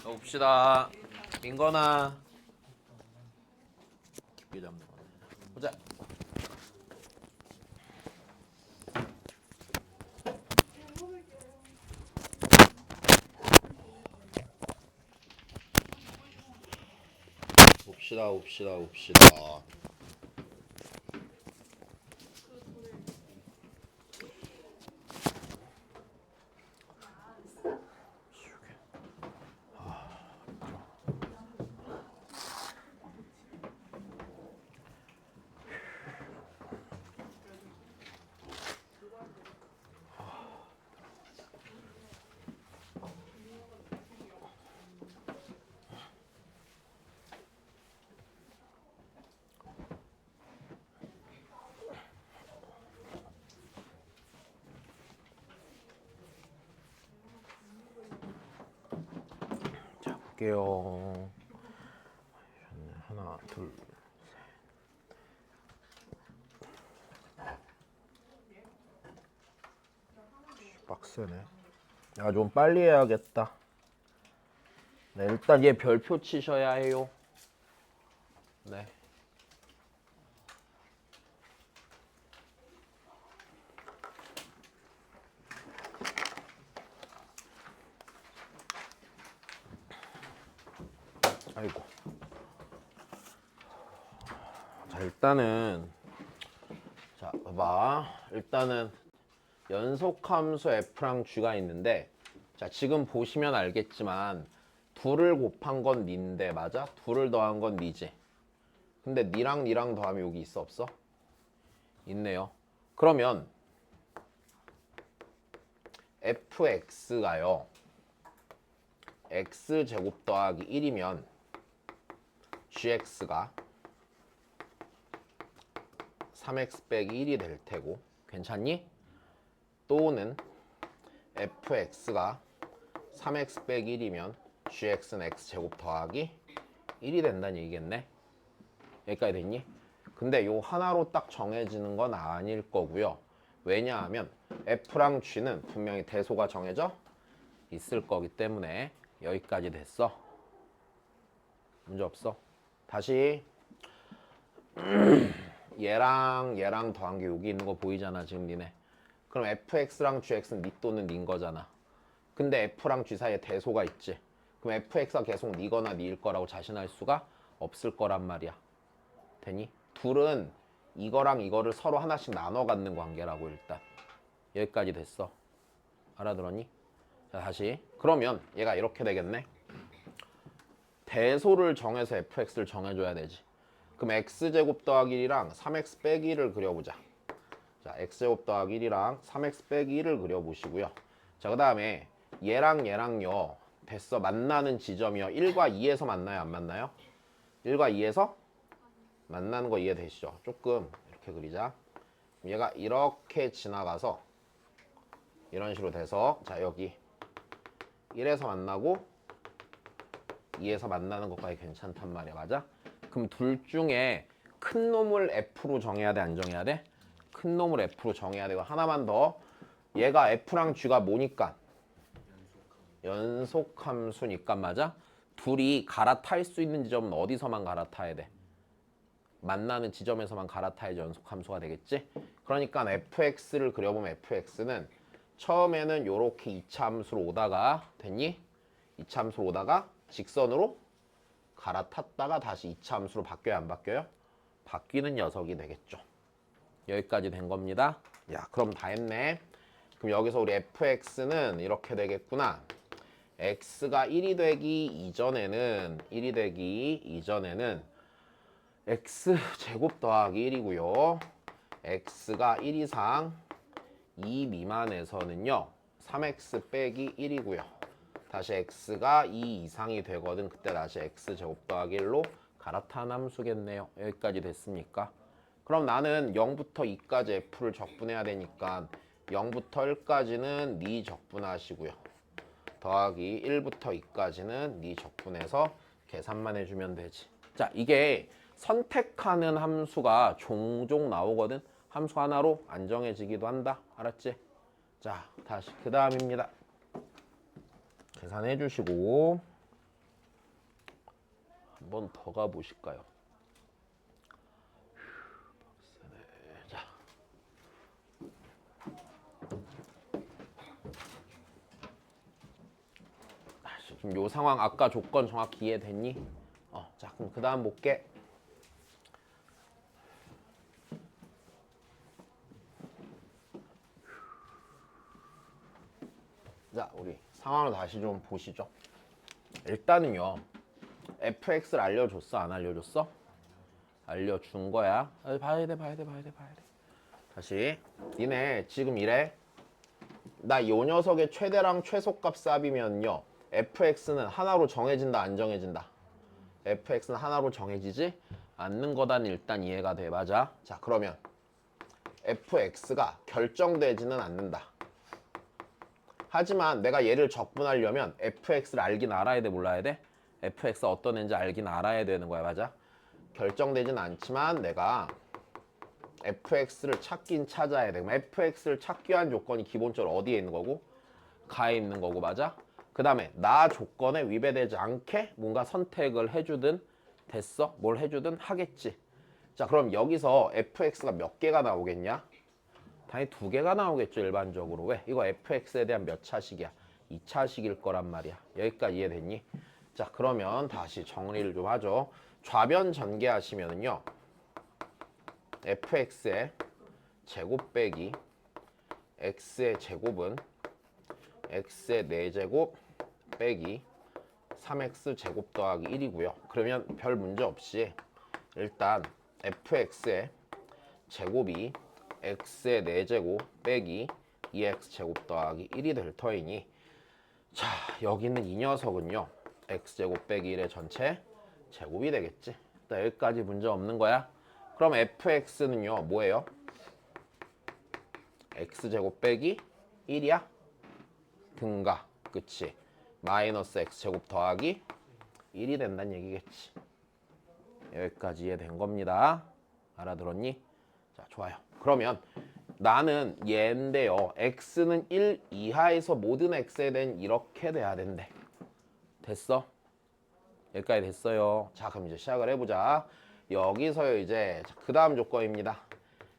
봅시다. 민건아. 깊게 잡는 거네. 보자. 봅시다. 자, 볼게요. 하나, 둘, 셋. 빡세네. 야, 좀 빨리 해야겠다. 네, 일단 얘 별표 치셔야 해요. 네. 아이고. 자, 일단은 자, 봐봐. 일단은 연속함수 f랑 g가 있는데, 자, 지금 보시면 알겠지만 둘을 곱한 건 니인데, 맞아? 둘을 더한 건 니지. 근데 니랑 니랑 더하면 여기 있어 없어? 있네요. 그러면 fx가요 x제곱 더하기 1이면 gx가 3x 빼기 1이 될 테고, 괜찮니? 또는 fx가 3x 빼기 1이면 gx는 x제곱 더하기 1이 된다는 얘기겠네. 여기까지 됐니? 근데 요 하나로 딱 정해지는 건 아닐 거고요. 왜냐하면 f랑 g는 분명히 대소가 정해져 있을 거기 때문에. 여기까지 됐어. 문제 없어. 다시 얘랑 더한 게 여기 있는 거 보이잖아 지금 니네. 그럼 fx랑 gx는 니 또는 닌 거잖아. 근데 f랑 g 사이에 대소가 있지. 그럼 fx가 계속 니거나 니일 거라고 자신할 수가 없을 거란 말이야. 되니? 둘은 이거랑 이거를 서로 하나씩 나눠 갖는 관계라고. 일단 여기까지 됐어. 알아들었니? 자, 다시. 그러면 얘가 이렇게 되겠네. 대소를 정해서 fx를 정해줘야 되지. 그럼 x제곱 더하기 1이랑 3x 빼기 1을 그려보자. 자, x제곱 더하기 1이랑 3x 빼기 1을 그려보시고요. 자, 그 다음에 얘랑요 됐어. 만나는 지점이요 1과 2에서 만나요 안 만나요? 1과 2에서 만나는 거 이해되시죠? 조금 이렇게 그리자. 얘가 이렇게 지나가서 이런 식으로 돼서, 자, 여기 1에서 만나고 2에서 만나는 것까지 괜찮단 말이야. 맞아? 그럼 둘 중에 큰 놈을 f로 정해야 돼 안 정해야 돼? 큰 놈을 f로 정해야 되고, 하나만 더. 얘가 f랑 g가 뭐니까? 연속함수니까. 맞아? 둘이 갈아탈 수 있는 지점은 어디서만 갈아타야 돼? 만나는 지점에서만 갈아타야지 연속함수가 되겠지? 그러니까 fx를 그려보면 fx는 처음에는 요렇게 2차 함수로 오다가, 됐니? 2차 함수로 오다가 직선으로 갈아탔다가 다시 2차 함수로 바뀌어요 안 바뀌어요? 바뀌는 녀석이 되겠죠. 여기까지 된 겁니다. 야, 그럼 다 했네. 그럼 여기서 우리 fx는 이렇게 되겠구나. x가 1이 되기 이전에는 x제곱 더하기 1이고요. x가 1 이상 2 미만에서는요 3x 빼기 1이고요. 다시 x가 2 이상이 되거든. 그때 다시 x제곱 더하기 1로 갈아탄 함수겠네요. 여기까지 됐습니까? 그럼 나는 0부터 2까지 f를 적분해야 되니까 0부터 1까지는 니 적분하시고요. 더하기 1부터 2까지는 니 적분해서 계산만 해주면 되지. 자, 이게 선택하는 함수가 종종 나오거든. 함수 하나로 안 정해지기도 한다. 알았지? 자, 다시 그 다음입니다. 계산해 주시고, 번 더 가보실까요? 자, 지금 요 상황 아까 조건 정확히 이해됐니? 자 그럼 그 다음 볼게. 자 우리 상황을 다시 좀 보시죠. 일단은요 fx를 알려줬어 안 알려줬어? 알려준 거야. 봐야 돼. 다시 니네 지금 이래. 나 요 녀석의 최대랑 최소값 삽이면요 fx는 하나로 정해진다 안 정해진다? fx는 하나로 정해지지 않는 거단 일단 이해가 돼. 맞아. 자 그러면 fx가 결정되지는 않는다. 하지만 내가 얘를 적분하려면 fx를 알긴 알아야 돼 몰라야 돼? fx가 어떤 애인지 알긴 알아야 되는 거야. 맞아? 결정되진 않지만 내가 fx를 찾긴 찾아야 돼. 그럼 fx를 찾기 위한 조건이 기본적으로 어디에 있는 거고? 가에 있는 거고. 맞아? 그 다음에 나 조건에 위배되지 않게 뭔가 선택을 해주든 됐어? 뭘 해주든 하겠지. 자 그럼 여기서 fx가 몇 개가 나오겠냐? 당연히 2개가 나오겠죠 일반적으로. 왜? 이거 fx에 대한 몇 차식이야? 2차식일 거란 말이야. 여기까지 이해됐니? 자 그러면 다시 정리를 좀 하죠. 좌변 전개하시면은요 fx의 제곱 빼기 x의 제곱은 x의 4제곱 빼기 3x 제곱 더하기 1이고요. 그러면 별 문제 없이 일단 fx의 제곱이 x의 4제곱 빼기 2x 제곱 더하기 1이 될 터이니 자 여기 있는 이 녀석은요 x제곱 빼기 1의 전체 제곱이 되겠지. 일단 여기까지 문제 없는 거야. 그럼 fx는요 뭐예요? x제곱 빼기 1이야? 등가 그치? 마이너스 x제곱 더하기 1이 된다는 얘기겠지. 여기까지 이해된 겁니다. 알아들었니? 자 좋아요. 그러면 나는 얘인데요 x는 1 이하에서 모든 x에 대한 이렇게 돼야 된대. 됐어? 여기까지 됐어요. 자 그럼 이제 시작을 해보자. 여기서요 이제 그 다음 조건입니다.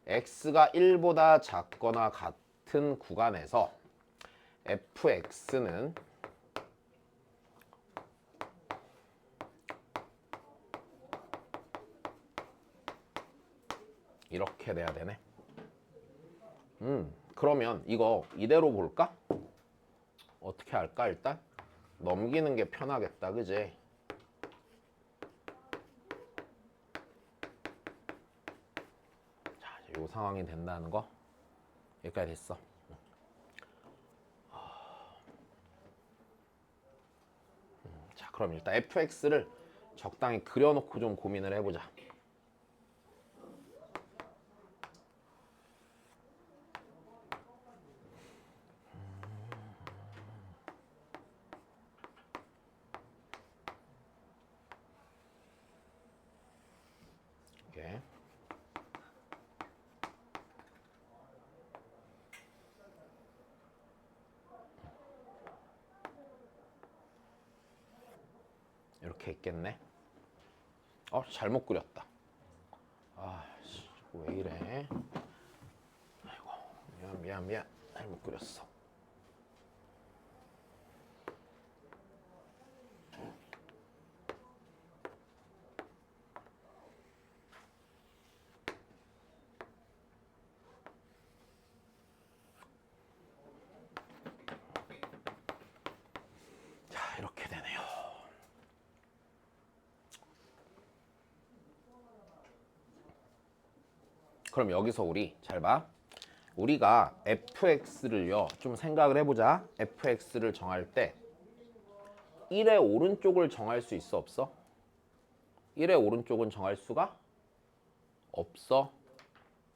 x가 1보다 작거나 같은 구간에서 fx는 이렇게 돼야 되네. 그러면 이거 이대로 볼까? 어떻게 할까? 일단 넘기는 게 편하겠다 그지? 자, 이 상황이 된다는 거 여기까지 됐어. 자 그럼 일단 fx를 적당히 그려놓고 좀 고민을 해보자. 이렇게. 이렇게 있겠네. 잘못 그렸다. 아씨 왜 이래? 아이고 미안 잘못 그렸어. 자 이렇게 되네요. 그럼 여기서 우리 잘 봐. 우리가 fx를요 좀 생각을 해보자. fx를 정할 때 1의 오른쪽을 정할 수 있어 없어? 1의 오른쪽은 정할 수가 없어.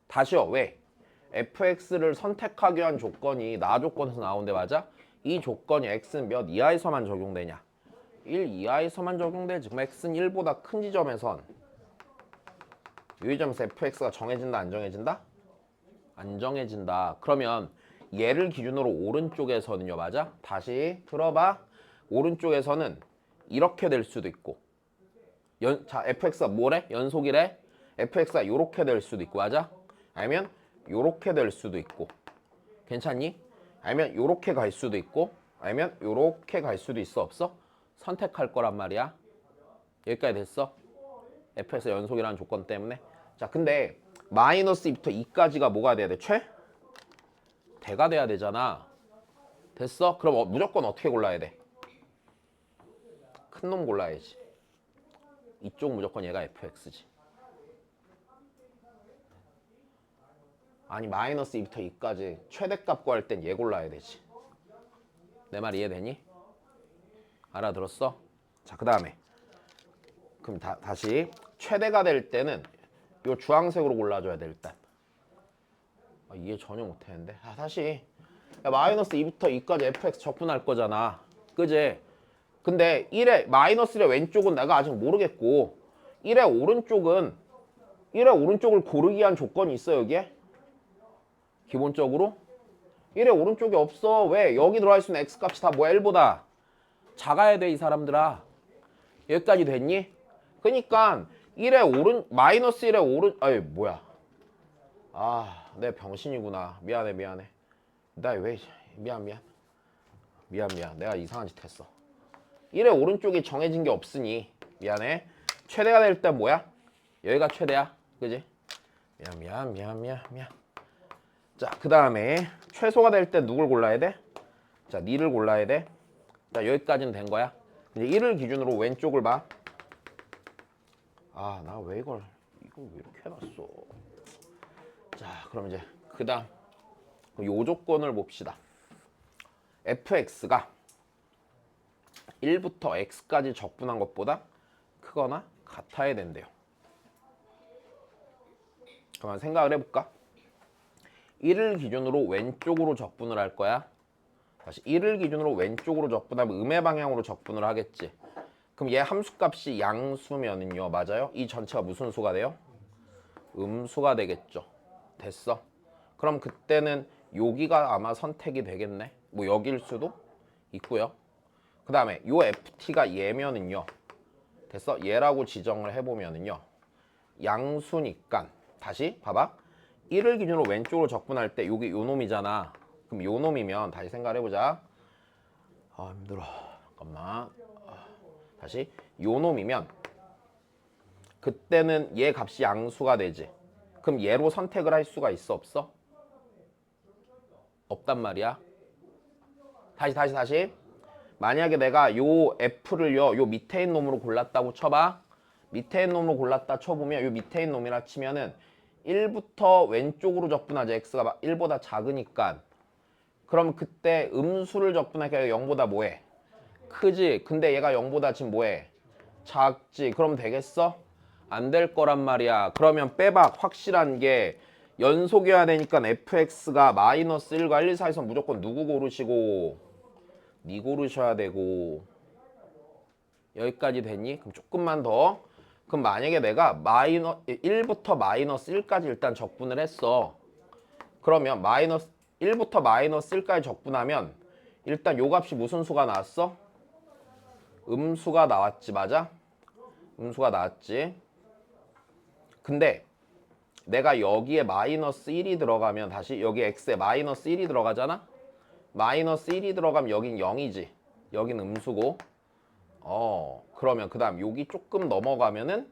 다시요. 왜? fx를 선택하기 위한 조건이 나 조건에서 나오는데 맞아? 이 조건이 x는 몇 이하에서만 적용되냐? 1 이하에서만 적용되지. 그럼 x는 1보다 큰 지점에선 유의점에서 fx가 정해진다 안 정해진다? 안 정해진다. 그러면 얘를 기준으로 오른쪽에서는요. 맞아? 다시 들어봐. 오른쪽에서는 이렇게 될 수도 있고 자, fx가 뭐래? 연속이래? fx가 요렇게 될 수도 있고, 맞아? 아니면 요렇게 될 수도 있고. 괜찮니? 아니면 요렇게 갈 수도 있고, 아니면 요렇게 갈 수도 있어, 없어? 선택할 거란 말이야. 여기까지 됐어? fx 연속이라는 조건 때문에. 자, 근데 마이너스 2부터 2까지가 뭐가 돼야 돼? 대가 돼야 되잖아. 됐어? 그럼 무조건 어떻게 골라야 돼? 큰 놈 골라야지. 이쪽 무조건 얘가 fx지. 아니 마이너스 2부터 2까지 최대값 구할 땐 얘 골라야 되지. 내 말 이해되니? 알아들었어? 자, 그 다음에 그럼 다시 최대가 될 때는 요 주황색으로 골라줘야 돼 일단. 이해 전혀 못했는데. 다시 야, 마이너스 2부터 2까지 fx 적분할 거잖아. 그지? 근데 1의 마이너스 1의 왼쪽은 내가 아직 모르겠고 1의 오른쪽을 고르기 위한 조건이 있어 여기에? 기본적으로 1의 오른쪽이 없어. 왜? 여기 들어갈 수 있는 x값이 다 뭐야? 1보다 작아야 돼 이 사람들아. 여기까지 됐니? 그니까 1의 마이너스 1의 아니 뭐야. 내 병신이구나. 미안해. 나 왜 미안. 내가 이상한 짓 했어. 1의 오른쪽이 정해진 게 없으니 미안해. 최대가 될 때 뭐야? 여기가 최대야. 그지? 미안. 자, 그 다음에 최소가 될 때 누굴 골라야 돼? 자, 니를 골라야 돼. 자, 여기까지는 된 거야. 이제 1을 기준으로 왼쪽을 봐. 나 왜 이걸 왜 이렇게 해놨어. 자, 그럼 이제 그 다음 요 조건을 봅시다. fx가 1부터 x까지 적분한 것보다 크거나 같아야 된대요. 그러면 생각을 해볼까? 1을 기준으로 왼쪽으로 적분을 할 거야. 다시 1을 기준으로 왼쪽으로 적분하면 음의 방향으로 적분을 하겠지. 그럼 얘 함수값이 양수면은요. 맞아요? 이 전체가 무슨 수가 돼요? 음수가 되겠죠. 됐어. 그럼 그때는 여기가 아마 선택이 되겠네. 뭐 여기일 수도 있고요. 그 다음에 요 ft가 얘면은요. 됐어? 얘라고 지정을 해보면은요. 양수니까 다시 봐봐. 1을 기준으로 왼쪽으로 적분할 때 여기 요 놈이잖아. 그럼 요 놈이면 다시 생각을 해보자. 힘들어. 잠깐만. 다시 요 놈이면 그때는 얘 값이 양수가 되지. 그럼 얘로 선택을 할 수가 있어 없어? 없단 말이야. 다시. 만약에 내가 요 f를요 요 밑에 있는 놈으로 골랐다고 쳐봐. 밑에 있는 놈으로 골랐다 쳐보면 요 밑에 있는 놈이라 치면은 1부터 왼쪽으로 적분하자. x가 1보다 작으니까. 그럼 그때 음수를 적분하니까 0보다 뭐해? 크지. 근데 얘가 0보다 지금 뭐해? 작지. 그럼 되겠어? 안 될 거란 말이야. 그러면 빼박 확실한 게 연속이어야 되니까 fx가 마이너스 1과 1, 2, 4에서 무조건 누구 고르시고 니 고르셔야 되고. 여기까지 됐니? 그럼 조금만 더. 그럼 만약에 내가 1부터 마이너스 1까지 일단 적분을 했어. 그러면 1부터 마이너스 1까지 적분하면 일단 요 값이 무슨 수가 나왔어? 음수가 나왔지. 맞아? 음수가 나왔지. 근데 내가 여기에 마이너스 1이 들어가면 다시 여기 x에 마이너스 1이 들어가잖아? 마이너스 1이 들어가면 여긴 0이지. 여긴 음수고. 그러면 그 다음 여기 조금 넘어가면은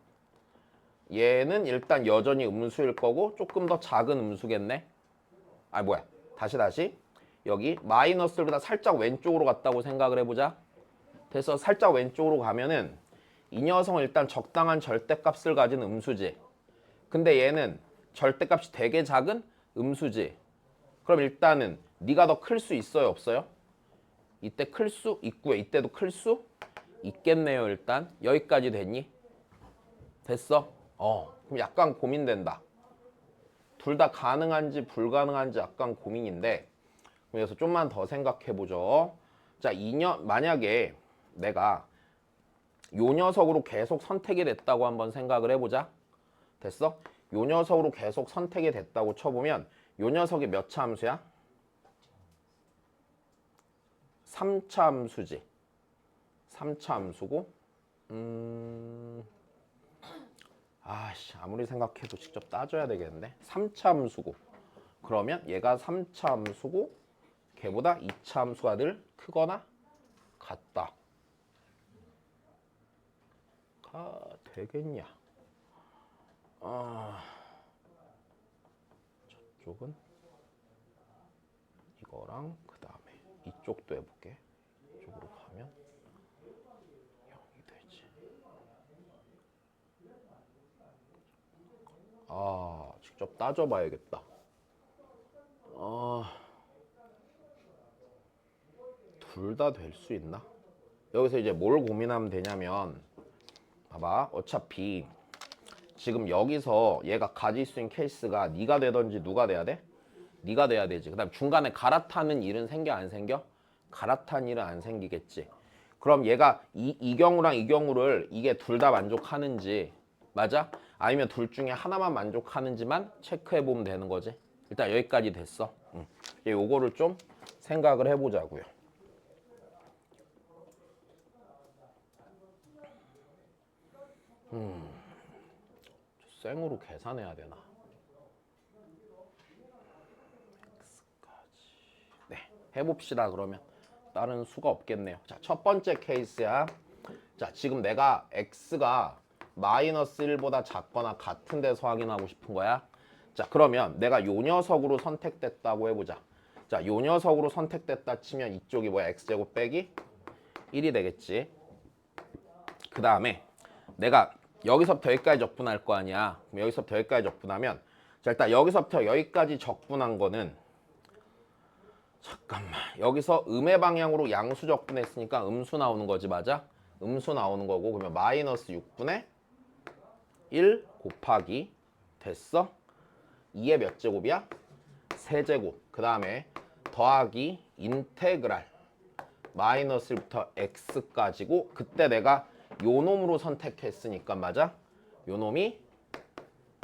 얘는 일단 여전히 음수일 거고 조금 더 작은 음수겠네. 다시 여기 마이너스 1보다 살짝 왼쪽으로 갔다고 생각을 해보자. 그래서 살짝 왼쪽으로 가면은 이 녀석은 일단 적당한 절대값을 가진 음수지. 근데 얘는 절대값이 되게 작은 음수지. 그럼 일단은 네가 더 클 수 있어요 없어요? 이때 클 수 있고요. 이때도 클 수 있겠네요. 일단 여기까지 됐니? 됐어? 그럼 약간 고민된다. 둘 다 가능한지 불가능한지 약간 고민인데, 그래서 좀만 더 생각해보죠. 자, 만약에 내가 요 녀석으로 계속 선택이 됐다고 한번 생각을 해보자. 됐어? 요 녀석으로 계속 선택이 됐다고 쳐보면 요 녀석이 몇 차 함수야? 3차 함수지. 3차 함수고 아씨 아무리 생각해도 직접 따져야 되겠는데. 3차 함수고 그러면 얘가 3차 함수고 걔보다 2차 함수가 늘 크거나 같다 가 되겠냐. 저쪽은 이거랑 그 다음에 이쪽도 해볼게. 이쪽으로 가면 0이 되지. 직접 따져봐야겠다. 둘 다 될 수 있나? 여기서 이제 뭘 고민하면 되냐면 봐봐 어차피 지금 여기서 얘가 가질 수 있는 케이스가 네가 되던지 누가 돼야 돼? 네가 돼야 되지. 그 다음 중간에 갈아타는 일은 생겨 안 생겨? 갈아탄 일은 안 생기겠지. 그럼 얘가 이 경우랑 이 경우를 이게 둘 다 만족하는지 맞아? 아니면 둘 중에 하나만 만족하는지만 체크해 보면 되는 거지. 일단 여기까지 됐어. 요거를 좀 생각을 해보자고요. 생으로 계산해야 되나? x까지. 네, 해봅시다. 그러면 다른 수가 없겠네요. 자, 첫 번째 케이스야. 자, 지금 내가 x가 마이너스 1보다 작거나 같은 데서 확인하고 싶은 거야. 자, 그러면 내가 요 녀석으로 선택됐다고 해보자. 자, 요 녀석으로 선택됐다 치면 이쪽이 뭐야? x제곱 빼기 1이 되겠지. 그 다음에 내가 여기서부터 여기까지 적분할 거 아니야. 그럼 여기서부터 여기까지 적분하면 자, 일단 여기서부터 여기까지 적분한 거는 잠깐만 여기서 음의 방향으로 양수 적분했으니까 음수 나오는 거지 맞아? 음수 나오는 거고 그러면 마이너스 6분의 1 곱하기 됐어? 2의 몇 제곱이야? 세제곱. 그 다음에 더하기 인테그랄 마이너스 1부터 x까지고 그때 내가 요 놈으로 선택했으니까 맞아? 요 놈이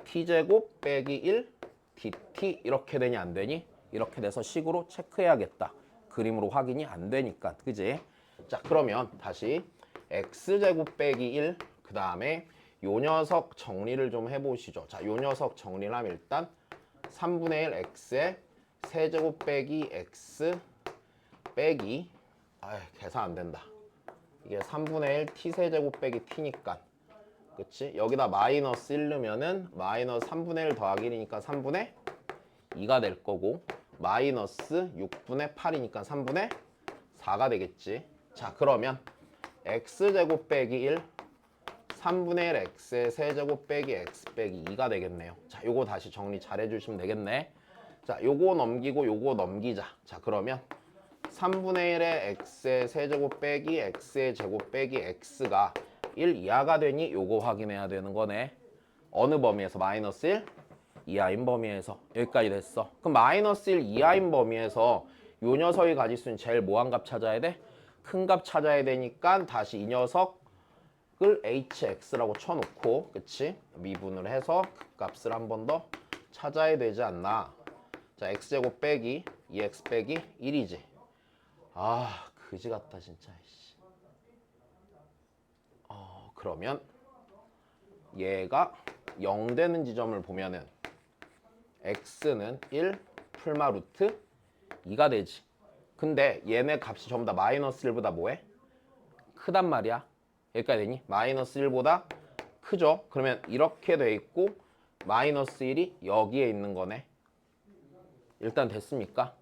t제곱 빼기 1 dt 이렇게 되니 안 되니? 이렇게 돼서 식으로 체크해야겠다. 그림으로 확인이 안 되니까 그지? 자 그러면 다시 x제곱 빼기 1 그 다음에 요 녀석 정리를 좀 해보시죠. 자, 요 녀석 정리를 하면 일단 3분의 1 x에 세제곱 빼기 x 빼기 계산 안 된다. 이게 3분의 1 t 세제곱 빼기 t니까 그치? 여기다 마이너스 1 넣으면은 마이너스 3분의 1 더하기 1이니까 3분의 2가 될 거고 마이너스 6분의 8이니까 3분의 4가 되겠지. 자 그러면 x제곱 빼기 1 3분의 1 x의 세제곱 빼기 x 빼기 2가 되겠네요. 자 요거 다시 정리 잘 해주시면 되겠네. 자 요거 넘기고 요거 넘기자. 자 그러면 3분의 1의 x의 세제곱 빼기 x의 제곱 빼기 x가 1 이하가 되니 요거 확인해야 되는 거네. 어느 범위에서? 마이너스 1 이하인 범위에서. 여기까지 됐어. 그럼 마이너스 1 이하인 범위에서 요 녀석이 가질 수 있는 제일 뭐한 값 찾아야 돼? 큰 값 찾아야 되니까 다시 이 녀석을 hx라고 쳐놓고 그치? 미분을 해서 그 값을 한 번 더 찾아야 되지 않나. 자 x제곱 빼기 2x 빼기 1이지. 그지 같다 진짜. 그러면 얘가 0 되는 지점을 보면은 x는 1 풀마 루트 2가 되지. 근데 얘네 값이 전부 다 마이너스 1보다 뭐해? 크단 말이야. 여기까지 되니? 마이너스 1보다 크죠? 그러면 이렇게 돼 있고 마이너스 1이 여기에 있는 거네. 일단 됐습니까?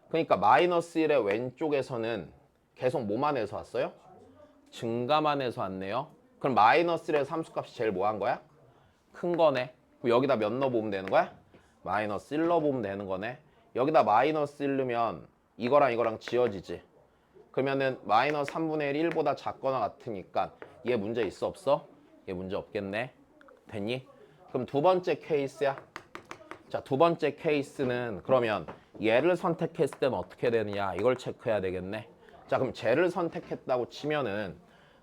그러니까 마이너스 1의 왼쪽에서는 계속 뭐만 해서 왔어요? 증가만 해서 왔네요. 그럼 마이너스 1의 함수값이 제일 뭐 한 거야? 큰 거네. 그럼 여기다 몇 넣어보면 되는 거야? 마이너스 1 넣어보면 되는 거네. 여기다 마이너스 1 넣으면 이거랑 이거랑 지워지지. 그러면은 마이너스 3분의 1 1보다 작거나 같으니까 얘 문제 있어 없어? 얘 문제 없겠네. 됐니? 그럼 두 번째 케이스야. 자, 두 번째 케이스는 그러면 얘를 선택했을 때는 어떻게 되느냐 이걸 체크해야 되겠네. 자 그럼 쟤를 선택했다고 치면은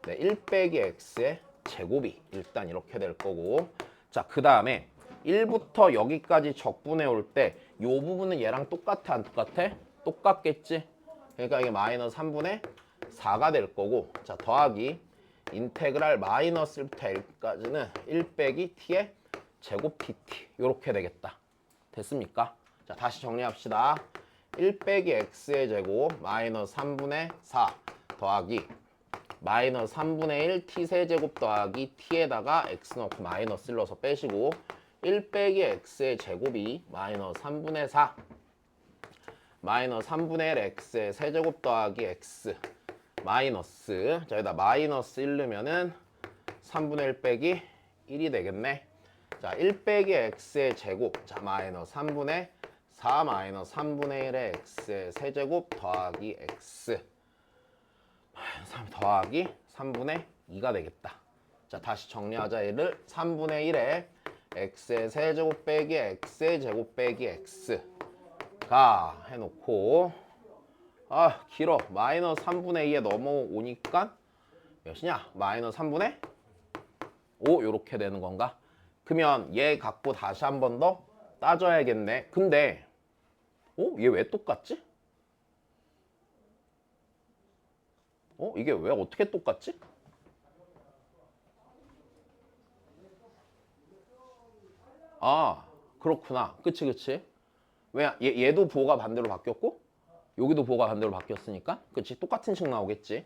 1 빼기 x의 제곱이 일단 이렇게 될 거고 자 그 다음에 1부터 여기까지 적분해 올 때 이 부분은 얘랑 똑같아 안 똑같아? 똑같겠지? 그러니까 이게 마이너스 3분의 4가 될 거고 자 더하기 인테그랄 마이너스 1부터 L까지는 1 빼기 T의 제곱 dt 이렇게 되겠다. 됐습니까? 자, 다시 정리합시다. 1 빼기 x의 제곱 마이너스 3분의 4 더하기 마이너스 3분의 1 t 세제곱 더하기 t에다가 x 넣고 마이너스 1 넣어서 빼시고 1 빼기 x의 제곱이 마이너스 3분의 4 마이너스 3분의 1 x의 세제곱 더하기 x 마이너스 자 여기다 마이너스 1 넣으면은 3분의 1 빼기 1이 되겠네. 자 1 빼기 x의 제곱 자 마이너스 3분의 4 마이너스 3분의 1의 x의 세제곱 더하기 x 3 더하기 3분의 2가 되겠다. 자 다시 정리하자. 얘를 3분의 1에 x의 세제곱 빼기 x의 제곱 빼기 x가 해놓고 아 길어. 마이너스 3분의 2에 넘어오니까 몇이냐? 마이너스 3분의 5 요렇게 되는 건가? 그러면 얘 갖고 다시 한 번 더 따져야겠네. 근데 얘 왜 똑같지? 이게 왜 어떻게 똑같지? 아 그렇구나. 그치 왜 얘도 부호가 반대로 바뀌었고 여기도 부호가 반대로 바뀌었으니까 그치 똑같은 식 나오겠지.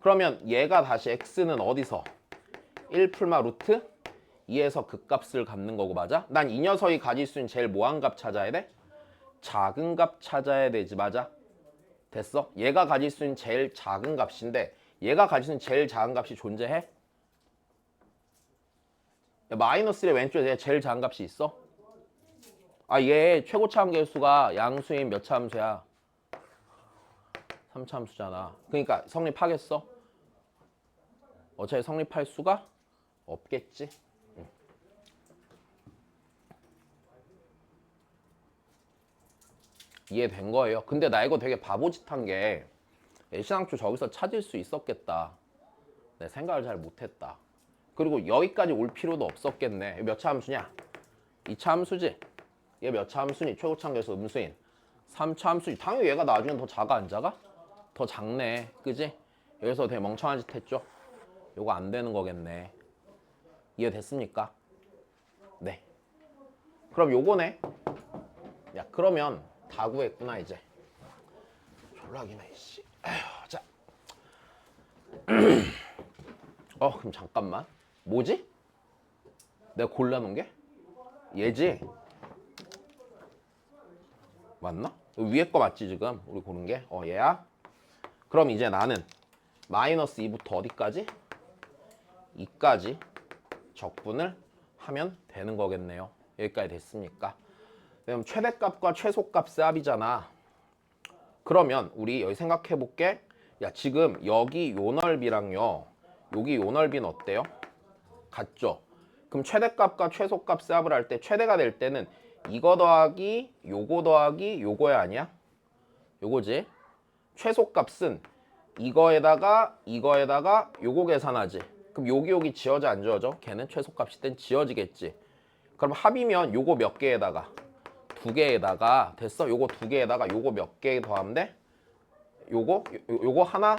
그러면 얘가 다시 x는 어디서 1풀마 루트 2에서 그 값을 갖는 거고 맞아? 난 이 녀석이 가질 수 있는 제일 뭐한 값 찾아야 돼? 작은 값 찾아야 되지 맞아? 됐어? 얘가 가질 수 있는 제일 작은 값인데 얘가 가질 수 있는 제일 작은 값이 존재해? 마이너스 1의 왼쪽에 제일 작은 값이 있어? 아 얘 최고차 함계수가 양수인 몇 차 함수야? 3차 함수잖아. 그러니까 성립하겠어? 어차피 성립할 수가 없겠지. 이해된 거예요. 근데 나 이거 되게 바보짓한 게 X항초 저기서 찾을 수 있었겠다. 내 생각을 잘 못했다. 그리고 여기까지 올 필요도 없었겠네. 몇 차 함수냐? 2차 함수지? 얘 몇 차 함수니? 최고차 함수에서 음수인 3차 함수지. 당연히 얘가 나중엔 더 작아 안 작아? 더 작네. 그지? 여기서 되게 멍청한 짓 했죠? 요거 안 되는 거겠네. 이해됐습니까? 네. 그럼 요거네. 야 그러면 다 구했구나 이제. 졸라기네 씨. 에휴, 자. 그럼 잠깐만. 뭐지? 내가 골라놓은 게? 얘지? 맞나? 위에 거 맞지 지금? 우리 고른 게? 얘야? 그럼 이제 나는 마이너스 2부터 어디까지? 2까지 적분을 하면 되는 거겠네요. 여기까지 됐습니까? 그럼 최대값과 최소값의 합이잖아. 그러면 우리 여기 생각해 볼게. 야 지금 여기 요 넓이랑요 여기 요 넓이는 어때요? 같죠? 그럼 최대값과 최소값의 합을 할 때 최대가 될 때는 이거 더하기 요거 더하기 요거야 아니야? 요거지? 최소값은 이거에다가 요거 계산하지. 그럼 여기 지워져 안 지워져? 걔는 최소값일 땐 지워지겠지. 그럼 합이면 요거 몇 개에다가 2개에다가 됐어? 요거 2개에다가 요거 몇 개 더하면 돼? 요거 하나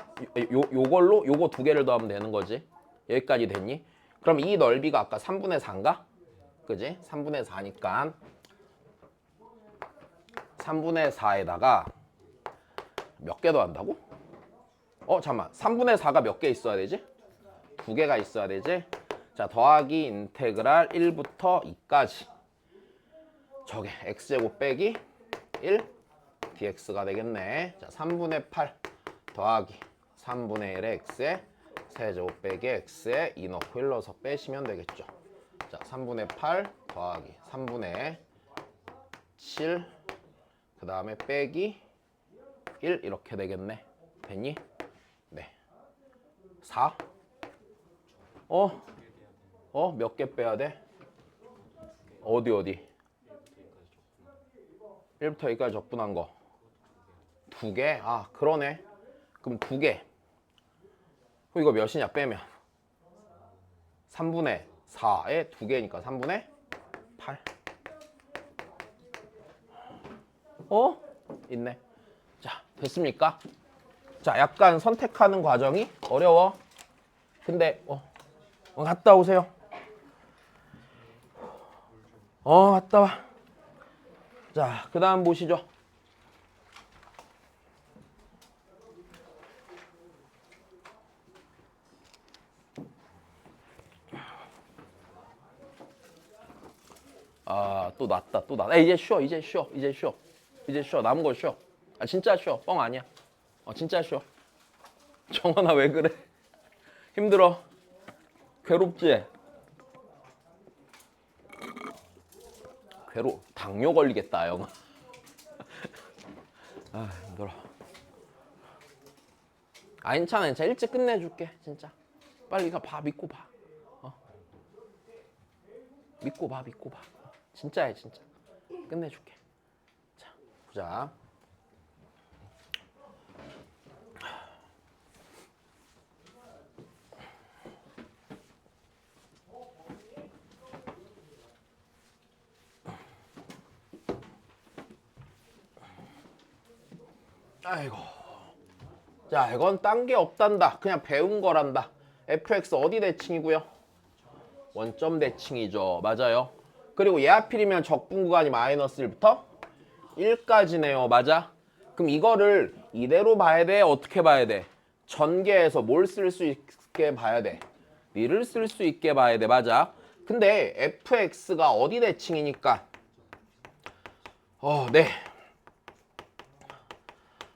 요걸로 요거 2개를 더하면 되는 거지. 여기까지 됐니? 그럼 이 넓이가 아까 3분의 4인가? 그지? 3분의 4니까 3분의 4에다가 몇 개 더한다고? 잠깐만 3분의 4가 몇 개 있어야 되지? 2개가 있어야 되지? 자 더하기 인테그랄 1부터 2까지 저게 x제곱 빼기 1 dx가 되겠네. 자 3분의 8 더하기 3분의 1의 x의 세제곱 빼기 x에 2 넣고 1 넣어서 빼시면 되겠죠. 자 3분의 8 더하기 3분의 7 그 다음에 빼기 1 이렇게 되겠네. 됐니? 네. 4 몇 개 빼야 돼? 어디 1부터 여기까지 적분한 거 2개? 아 그러네. 그럼 2개 그럼 이거 몇이냐 빼면 3분의 4에 2개니까 3분의 8 있네. 자 됐습니까? 자 약간 선택하는 과정이 어려워. 근데 갔다 오세요. 갔다 와. 자, 그 다음 보시죠. 또 났다, 또 났다. 이제 쉬어, 이제 쉬어, 이제 쉬어. 이제 쉬어, 남은 거 쉬어. 진짜 쉬어, 뻥 아니야. 진짜 쉬어. 정원아, 왜 그래? 힘들어? 괴롭지? 당뇨 걸리겠다, 영아. 힘들어. 괜찮아, 괜찮아. 일찍 끝내줄게, 진짜. 빨리 가, 믿고 봐. 믿고 봐, 믿고 봐. 진짜야, 진짜. 끝내줄게. 자, 보자. 아이고. 자, 이건 딴 게 없단다. 그냥 배운 거란다. fx 어디 대칭이고요? 원점 대칭이죠. 맞아요. 그리고 얘 하필이면 적분 구간이 마이너스 1부터 1까지네요. 맞아? 그럼 이거를 이대로 봐야 돼? 어떻게 봐야 돼? 전개해서 뭘 쓸 수 있게 봐야 돼? 니를 쓸 수 있게 봐야 돼. 맞아? 근데 fx가 어디 대칭이니까 네.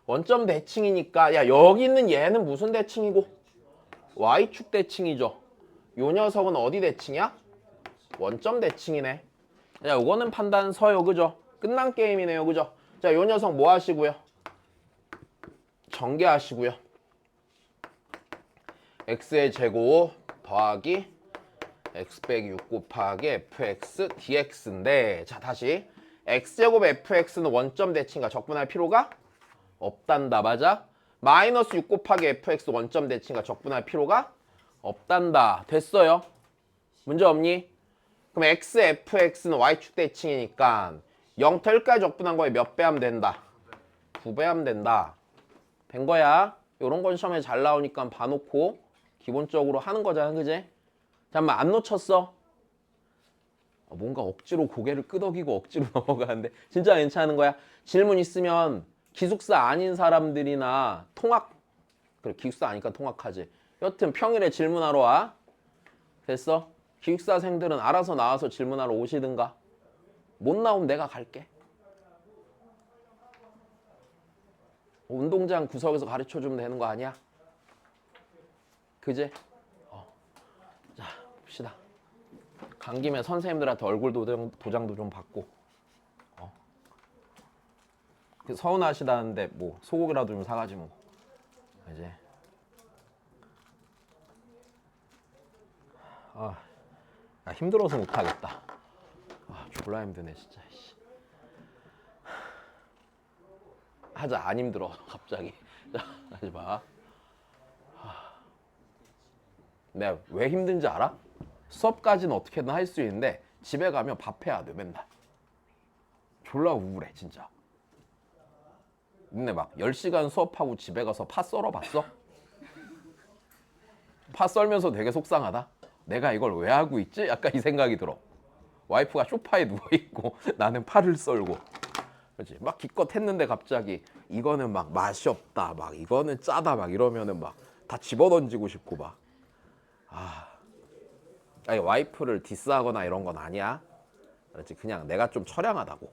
원점 대칭이니까 야, 여기 있는 얘는 무슨 대칭이고? y축 대칭이죠. 요 녀석은 어디 대칭이야? 원점 대칭이네. 자, 요거는 판단 서요. 그죠? 끝난 게임이네요. 그죠? 자, 요 녀석 뭐 하시고요? 전개하시고요. x의 제곱 더하기 x 빼기 6 곱하기 fx dx인데, 자, 다시 x제곱 fx는 원점 대칭과 적분할 필요가 없단다. 맞아? 마이너스 6 곱하기 fx 원점 대칭과 적분할 필요가 없단다. 됐어요? 문제 없니? 그럼 x fx는 y축 대칭이니까 0부터 1까지 적분한 거에 몇 배 하면 된다? 2배 하면 된다. 된 거야. 요런 건 시험에 잘 나오니까 봐놓고 기본적으로 하는 거잖아. 그지? 잠깐만, 안 놓쳤어? 뭔가 억지로 고개를 끄덕이고 억지로 넘어가는데 진짜 괜찮은 거야. 질문 있으면 기숙사 아닌 사람들이나 그래, 기숙사 아니까 통학하지. 여튼 평일에 질문하러 와. 됐어? 기숙사생들은 알아서 나와서 질문하러 오시든가. 못 나오면 내가 갈게. 운동장 구석에서 가르쳐주면 되는 거 아니야? 그지? 자, 봅시다. 간 김에 선생님들한테 얼굴 도장도 좀 받고. 서운하시다는데 뭐 소고기라도 좀 사가지 뭐. 이제 힘들어서 못하겠다. 졸라 힘드네 진짜. 하자. 안 힘들어 갑자기. 자, 하지 마. 내가 왜 힘든지 알아? 수업까지는 어떻게든 할 수 있는데 집에 가면 밥 해야 돼 맨날. 졸라 우울해 진짜. 근데 막 10시간 수업하고 집에 가서 파 썰어 봤어? 파 썰면서 되게 속상하다. 내가 이걸 왜 하고 있지? 약간 이 생각이 들어. 와이프가 소파에 누워있고 나는 파를 썰고. 그렇지? 막 기껏 했는데 갑자기 이거는 막 맛이 없다, 막 이거는 짜다, 막 이러면은 막 다 집어던지고 싶고 막. 아니, 와이프를 디스하거나 이런 건 아니야. 알았지? 그냥 내가 좀 처량하다고.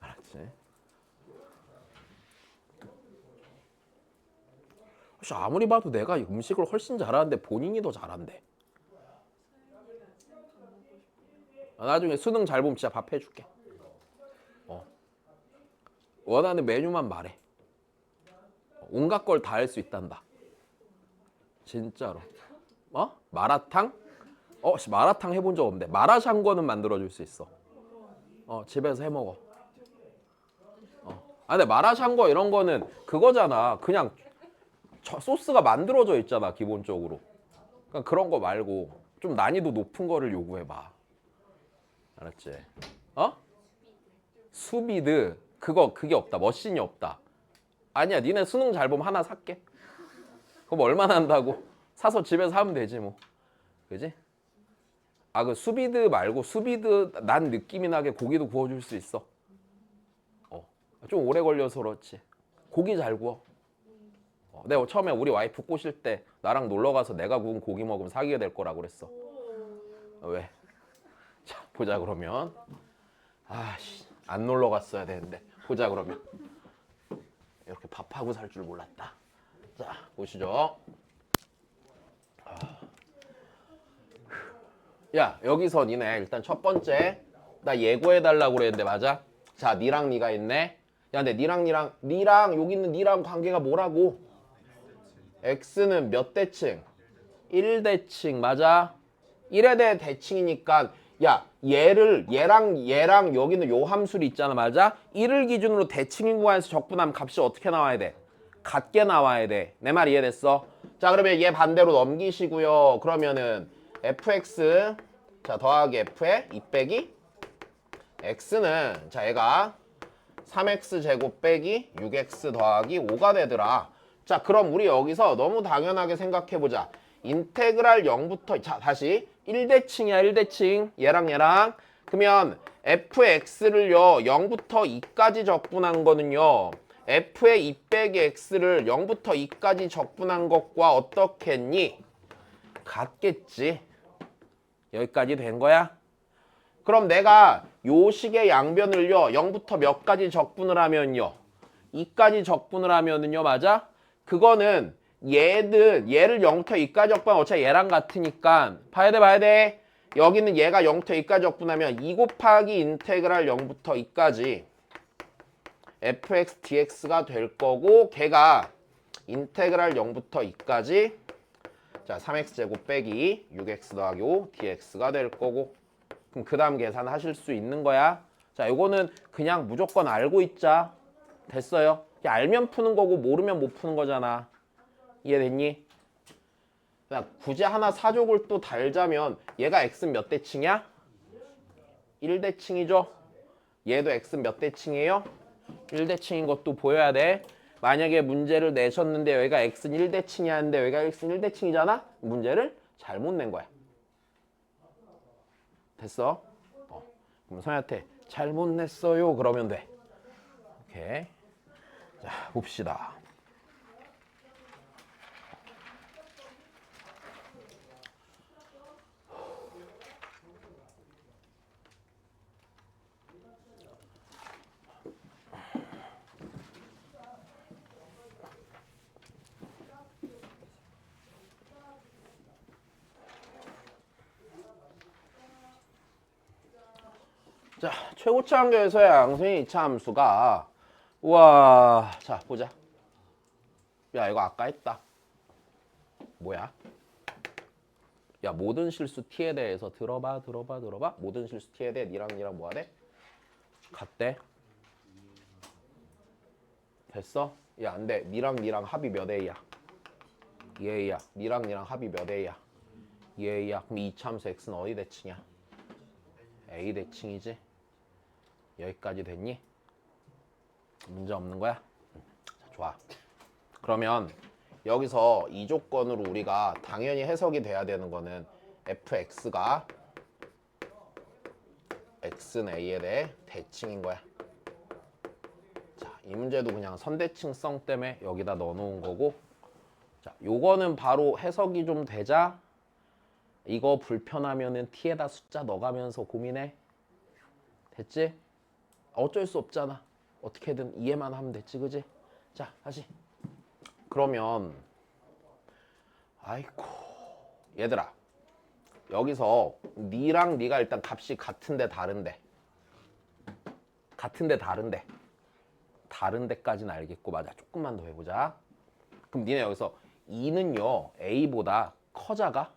알았지? 아무리 봐도 내가 음식을 훨씬 잘하는데 본인이 더 잘한대. 나중에 수능 잘 보면 진짜 밥 해줄게. 원하는 메뉴만 말해. 온갖 걸 다 할 수 있단다. 진짜로. 마라탕? 마라탕 해본 적 없는데 마라샹궈는 만들어줄 수 있어. 집에서 해 먹어. 근데 마라샹궈 이런 거는 그거잖아. 그냥 소스가 만들어져 있잖아 기본적으로. 그러니까 그런 거 말고 좀 난이도 높은 거를 요구해봐. 알았지? 수비드 그게 없다. 머신이 없다. 아니야, 니네 수능 잘 보면 하나 살게. 그럼 얼마나 한다고? 사서 집에서 하면 되지 뭐. 그지? 아, 그 수비드 말고 수비드 난 느낌이 나게 고기도 구워줄 수 있어. 좀 오래 걸려서 그렇지. 고기 잘 구워. 내가 처음에 우리 와이프 꼬실 때 나랑 놀러 가서 내가 구운 고기 먹으면 사귀게 될 거라고 그랬어. 왜? 자, 보자 그러면. 아씨, 안 놀러 갔어야 되는데. 보자 그러면. 이렇게 밥하고 살 줄 몰랐다. 자, 보시죠. 야, 여기서 니네 일단 첫 번째 나 예고해달라고 그랬는데 맞아? 자, 니랑 니가 있네. 야, 근데 니랑 여기 있는 니랑 관계가 뭐라고? x는 몇 대칭? 1대칭 맞아? 1에 대해 대칭이니까 야, 얘랑 여기는 요 함수를 있잖아 맞아? 1을 기준으로 대칭인 구간에서 적분하면 값이 어떻게 나와야 돼? 같게 나와야 돼. 내 말 이해됐어? 자, 그러면 얘 반대로 넘기시고요. 그러면은 fx 자 더하기 f에 2 빼기 x는 자 얘가 3x 제곱 빼기 6x 더하기 5가 되더라. 자, 그럼 우리 여기서 너무 당연하게 생각해보자. 인테그랄 0부터 자 다시 1대칭이야 1대칭 얘랑 그러면 fx를요 0부터 2까지 적분한 거는요 f의 2 빼기 x를 0부터 2까지 적분한 것과 어떻게 했니? 같겠지. 여기까지 된 거야? 그럼 내가 요 식의 양변을요 0부터 몇 가지 적분을 하면요 2까지 적분을 하면은요 맞아? 그거는 얘를 0부터 2까지 적분하면 어차피 얘랑 같으니까 봐야 돼 여기는 얘가 0부터 2까지 적분하면 2 곱하기 인테그랄 0부터 2까지 fx dx가 될 거고 걔가 인테그랄 0부터 2까지 자 3x 제곱 빼기 6x 더하기 5 dx가 될 거고 그럼 그 다음 계산하실 수 있는 거야. 자, 요거는 그냥 무조건 알고 있자. 됐어요. 알면 푸는 거고 모르면 못 푸는 거잖아. 이해됐니? 굳이 하나 사족을 또 달자면 얘가 x는 몇 대칭이야? 1대칭이죠. 얘도 x는 몇 대칭이에요? 1대칭인 것도 보여야 돼. 만약에 문제를 내셨는데 여기가 x는 1대칭이었는데 여기가 x는 1대칭이잖아? 문제를 잘못 낸 거야. 됐어? 그럼 선생한테 잘못 냈어요 그러면 돼. 오케이. 자, 봅시다. 자, 최고차 함수에서의 양수인 2차 함수가 우와 자 보자. 야 이거 아까 했다. 뭐야? 야 모든 실수 t에 대해서 들어봐. 모든 실수 t에 대해 니랑 뭐 하대? 같대. 됐어? 야 안돼. 니랑 합이 몇 a야? 2a야. 니랑 합이 몇 a야? 2a야. 그럼 2차 함수 x는 어디 대칭이야? a 대칭이지. 여기까지 됐니? 문제 없는 거야? 자, 좋아. 그러면 여기서 이 조건으로 우리가 당연히 해석이 돼야 되는 거는 fx가 x는 a에 대해 대칭인 거야. 자, 이 문제도 그냥 선대칭성 때문에 여기다 넣어놓은 거고 자, 요거는 바로 해석이 좀 되자 이거 불편하면은 t에다 숫자 넣어가면서 고민해. 됐지? 어쩔 수 없잖아. 어떻게든 이해만 하면 됐지, 그지? 자, 다시. 그러면 아이고 얘들아 여기서 니랑 니가 일단 값이 같은데 다른데 다른 데까지는 알겠고 맞아. 조금만 더 해보자. 그럼 니네 여기서 2는요 a보다 커자가?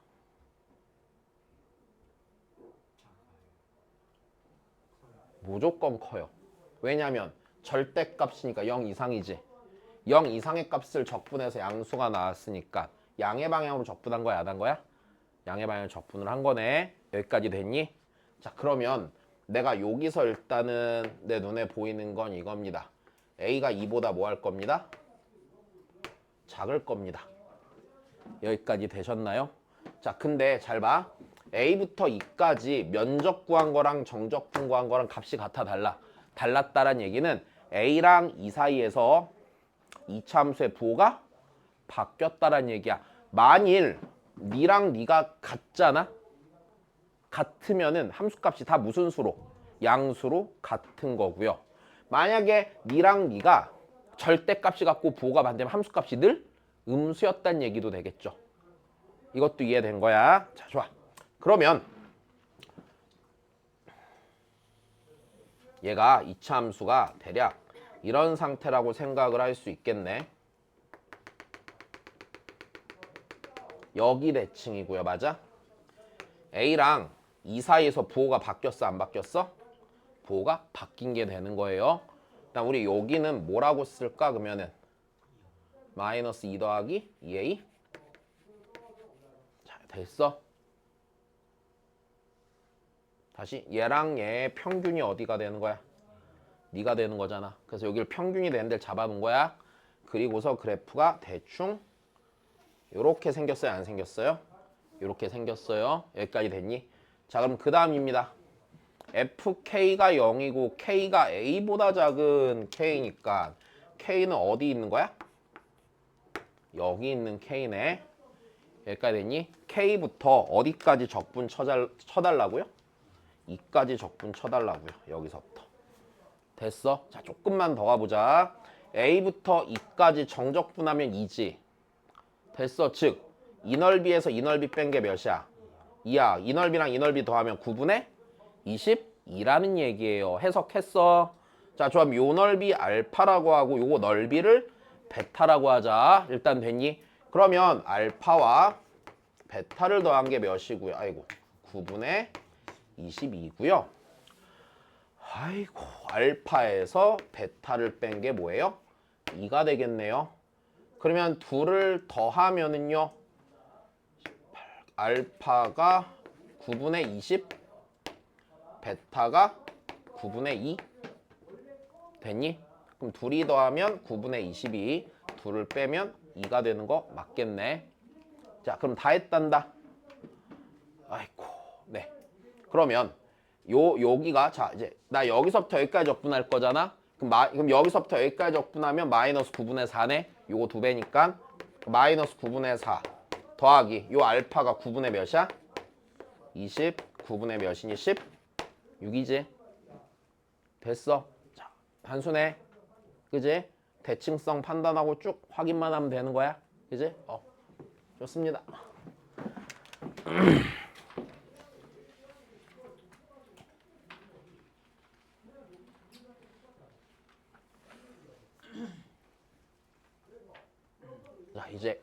무조건 커요. 왜냐면 절대값이니까 0 이상이지. 0 이상의 값을 적분해서 양수가 나왔으니까 양의 방향으로 적분한 거야, 안 한 거야? 양의 방향으로 적분을 한 거네. 여기까지 됐니? 자, 그러면 내가 여기서 일단은 내 눈에 보이는 건 이겁니다. a가 2보다 뭐 할 겁니다? 작을 겁니다. 여기까지 되셨나요? 자, 근데 잘 봐. A부터 E까지 면적 구한 거랑 정적분 구한 거랑 값이 같아 달라. 달랐다란 얘기는 A랑 E 사이에서 이차 함수의 부호가 바뀌었다란 얘기야. 만일 니랑 니가 같잖아? 같으면은 함수값이 다 무슨 수로? 양수로 같은 거고요. 만약에 니랑 니가 절대값이 같고 부호가 반대면 함수값이 늘 음수였단 얘기도 되겠죠. 이것도 이해된 거야. 자, 좋아. 그러면 얘가 이차 함수가 대략 이런 상태라고 생각을 할 수 있겠네. 여기 대칭이고요. 맞아? A랑 E 사이에서 부호가 바뀌었어? 안 바뀌었어? 부호가 바뀐 게 되는 거예요. 일단 우리 여기는 뭐라고 쓸까? 그러면은 마이너스 2 더하기 2A. 자, 됐어? 다시 얘랑 얘의 평균이 어디가 되는 거야? 니가 되는 거잖아. 그래서 여기를 평균이 되는 데를 잡아놓은 거야. 그리고서 그래프가 대충 요렇게 생겼어요? 안 생겼어요? 요렇게 생겼어요. 여기까지 됐니? 자, 그럼 그 다음입니다. FK가 0이고 K가 A보다 작은 K니까 K는 어디 있는 거야? 여기 있는 K네. 여기까지 됐니? K부터 어디까지 적분 쳐달라고요? 2까지 적분 쳐달라고요. 여기서부터. 됐어? 자, 조금만 더 가보자. A부터 2까지 정적분하면 2지. 됐어? 즉, 이 넓이에서 이 넓이 뺀 게 몇이야? 2야. 이 넓이랑 이 넓이 더하면 9분의 22라는 얘기예요. 해석했어? 자, 그럼 요 넓이 알파라고 하고 요거 넓이를 베타라고 하자. 일단 됐니? 그러면 알파와 베타를 더한 게 몇이고요? 아이고, 9분의 22고요. 아이고, 알파에서 베타를 뺀 게 뭐예요? 2가 되겠네요. 그러면 둘을 더하면은요, 알파가 9분의 20, 베타가 9분의 2 됐니? 그럼 둘이 더하면 9분의 22, 둘을 빼면 2가 되는 거 맞겠네. 자, 그럼 다 했단다. 아이고, 네. 그러면 여기가, 자, 이제 나 여기서부터 여기까지 적분할 거잖아. 그럼 여기서부터 여기까지 적분하면 마이너스 9분의 4네. 요거 2배니까 마이너스 9분의 4 더하기 요 알파가 9분의 몇이야? 20, 9분의 몇이니? 10? 6이지? 됐어. 자, 단순해. 그지? 대칭성 판단하고 쭉 확인만 하면 되는 거야. 그지? 좋습니다. 자, 이제